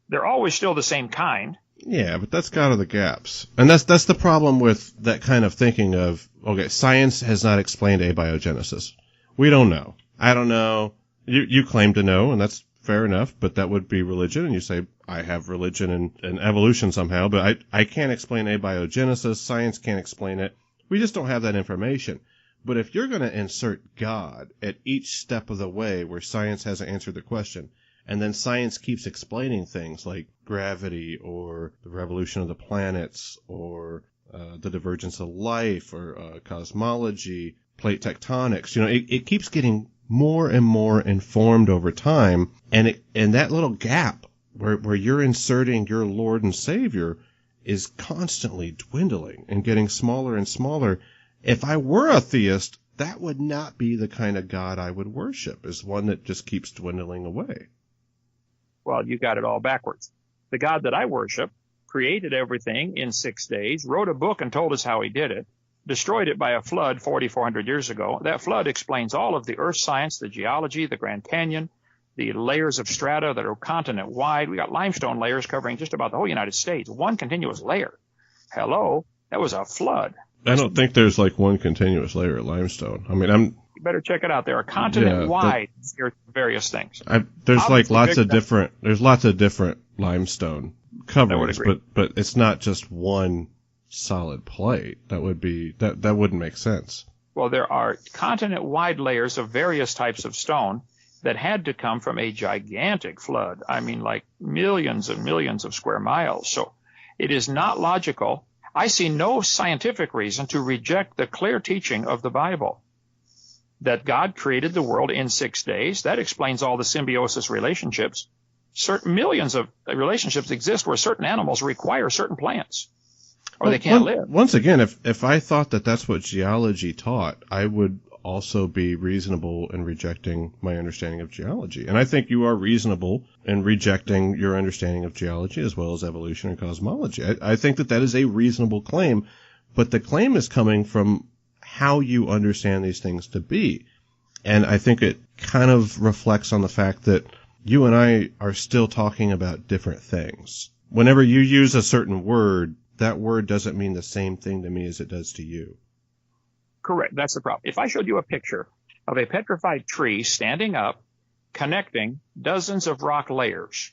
They're always still the same kind. Yeah, but that's got to the gaps. And that's the problem with that kind of thinking of, okay, science has not explained abiogenesis. We don't know. I don't know. You claim to know, and that's fair enough, but that would be religion, and you say, I have religion and evolution somehow, but I can't explain abiogenesis. Science can't explain it. We just don't have that information. But if you're going to insert God at each step of the way where science hasn't answered the question, and then science keeps explaining things like gravity or the revolution of the planets or the divergence of life or cosmology, plate tectonics, it keeps getting more and more informed over time. And that little gap where you're inserting your Lord and Savior is constantly dwindling and getting smaller and smaller. If I were a theist, that would not be the kind of God I would worship, is one that just keeps dwindling away. Well, you got it all backwards. The God that I worship created everything in 6 days, wrote a book and told us how he did it, destroyed it by a flood 4,400 years ago. That flood explains all of the earth science, the geology, the Grand Canyon, the layers of strata that are continent wide. We got limestone layers covering just about the whole United States, one continuous layer. Hello, that was a flood. I don't think there's like one continuous layer of limestone. I mean, you better check it out. There are continent-wide various things. There's like lots of different limestone coverings, but it's not just one solid plate. That wouldn't make sense. Well, there are continent-wide layers of various types of stone that had to come from a gigantic flood. I mean, like millions and millions of square miles. So It is not logical. I see no scientific reason to reject the clear teaching of the Bible that God created the world in 6 days. That explains all the symbiosis relationships. Millions of relationships exist where certain animals require certain plants, or they can't live. Once again, if I thought that that's what geology taught, I would also be reasonable in rejecting my understanding of geology. And I think you are reasonable in rejecting your understanding of geology as well as evolution and cosmology. I think that is a reasonable claim, but the claim is coming from how you understand these things to be. And I think it kind of reflects on the fact that you and I are still talking about different things. Whenever you use a certain word, that word doesn't mean the same thing to me as it does to you. Correct. That's the problem. If I showed you a picture of a petrified tree standing up, connecting dozens of rock layers.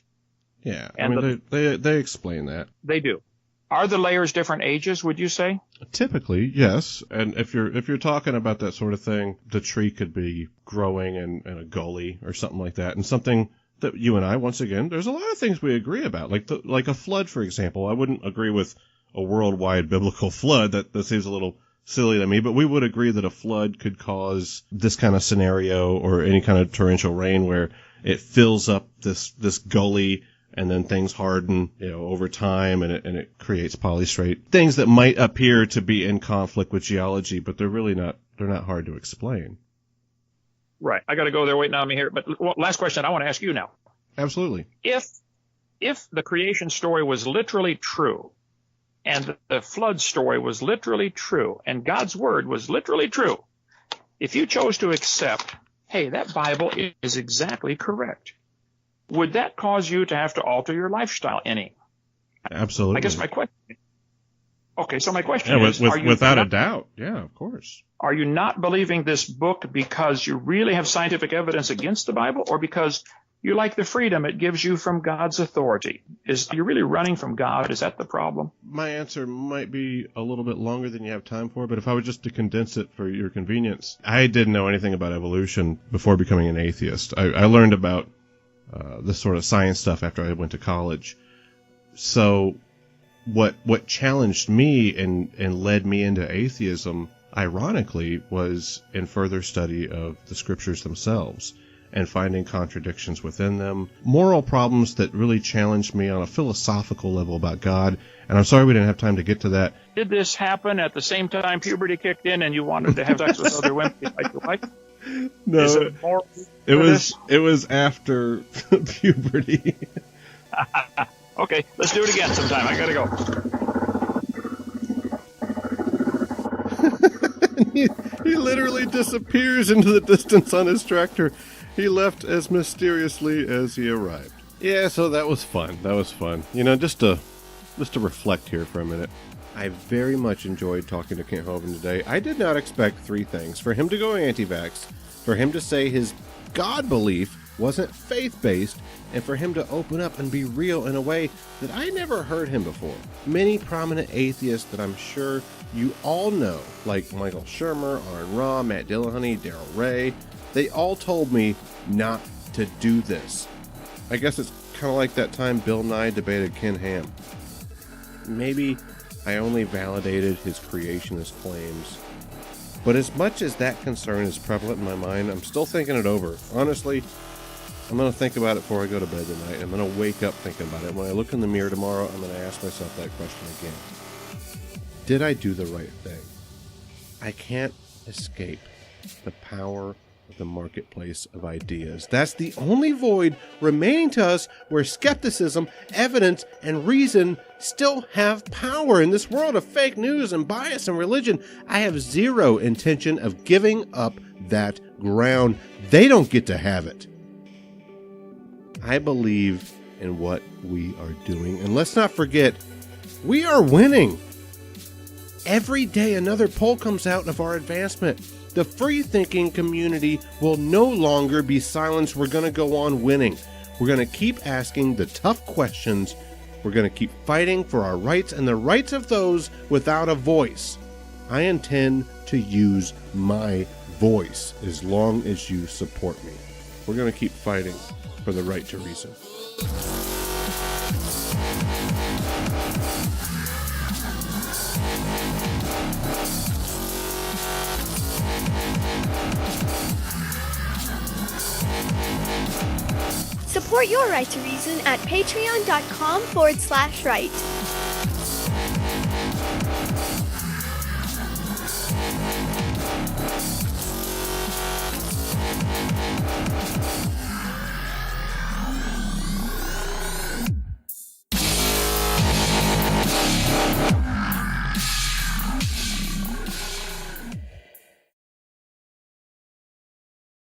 Yeah, and they explain that. They do. Are the layers different ages, would you say? Typically, yes. And if you're talking about that sort of thing, the tree could be growing in a gully or something like that. And something that you and I, once again, there's a lot of things we agree about. Like a flood, for example. I wouldn't agree with a worldwide biblical flood. That seems a little silly to me, but we would agree that a flood could cause this kind of scenario or any kind of torrential rain where it fills up this gully and then things harden, over time, and it creates polystrate. Things that might appear to be in conflict with geology, but they're not hard to explain. Right. I got to go there waiting on me here. But last question I want to ask you now. Absolutely. If the creation story was literally true, and the flood story was literally true, and God's word was literally true, if you chose to accept, hey, that Bible is exactly correct, would that cause you to have to alter your lifestyle any? Absolutely. I guess my question. Okay, so my question is, without a doubt, yeah, of course. Are you not believing this book because you really have scientific evidence against the Bible, or because you like the freedom it gives you from God's authority? Are you really running from God? Is that the problem? My answer might be a little bit longer than you have time for, but if I were just to condense it for your convenience, I didn't know anything about evolution before becoming an atheist. I learned about this sort of science stuff after I went to college. So what challenged me and led me into atheism, ironically, was in further study of the scriptures themselves and finding contradictions within them, moral problems that really challenged me on a philosophical level about God. And I'm sorry we didn't have time to get to that. Did this happen at the same time puberty kicked in and you wanted to have sex with other women like your wife? No, it was after puberty. Okay, let's do it again sometime. I gotta go. He literally disappears into the distance on his tractor. He left as mysteriously as he arrived. Yeah, so that was fun. Just to reflect here for a minute. I very much enjoyed talking to Kent Hovind today. I did not expect three things. For him to go anti-vax, for him to say his God belief wasn't faith-based, and for him to open up and be real in a way that I never heard him before. Many prominent atheists that I'm sure you all know, like Michael Shermer, Aaron Ra, Matt Dillahunty, Daryl Ray, they all told me not to do this. I guess it's kind of like that time Bill Nye debated Ken Ham. Maybe I only validated his creationist claims. But as much as that concern is prevalent in my mind, I'm still thinking it over. Honestly, I'm going to think about it before I go to bed tonight. I'm going to wake up thinking about it. When I look in the mirror tomorrow, I'm going to ask myself that question again. Did I do the right thing? I can't escape the power of the marketplace of ideas. That's the only void remaining to us where skepticism, evidence, and reason still have power. In this world of fake news and bias and religion, I have zero intention of giving up that ground. They don't get to have it. I believe in what we are doing. And let's not forget, we are winning. Every day another poll comes out of our advancement. The free-thinking community will no longer be silenced. We're going to go on winning. We're going to keep asking the tough questions. We're going to keep fighting for our rights and the rights of those without a voice. I intend to use my voice as long as you support me. We're going to keep fighting for the right to reason. Support your right to reason at patreon.com/right.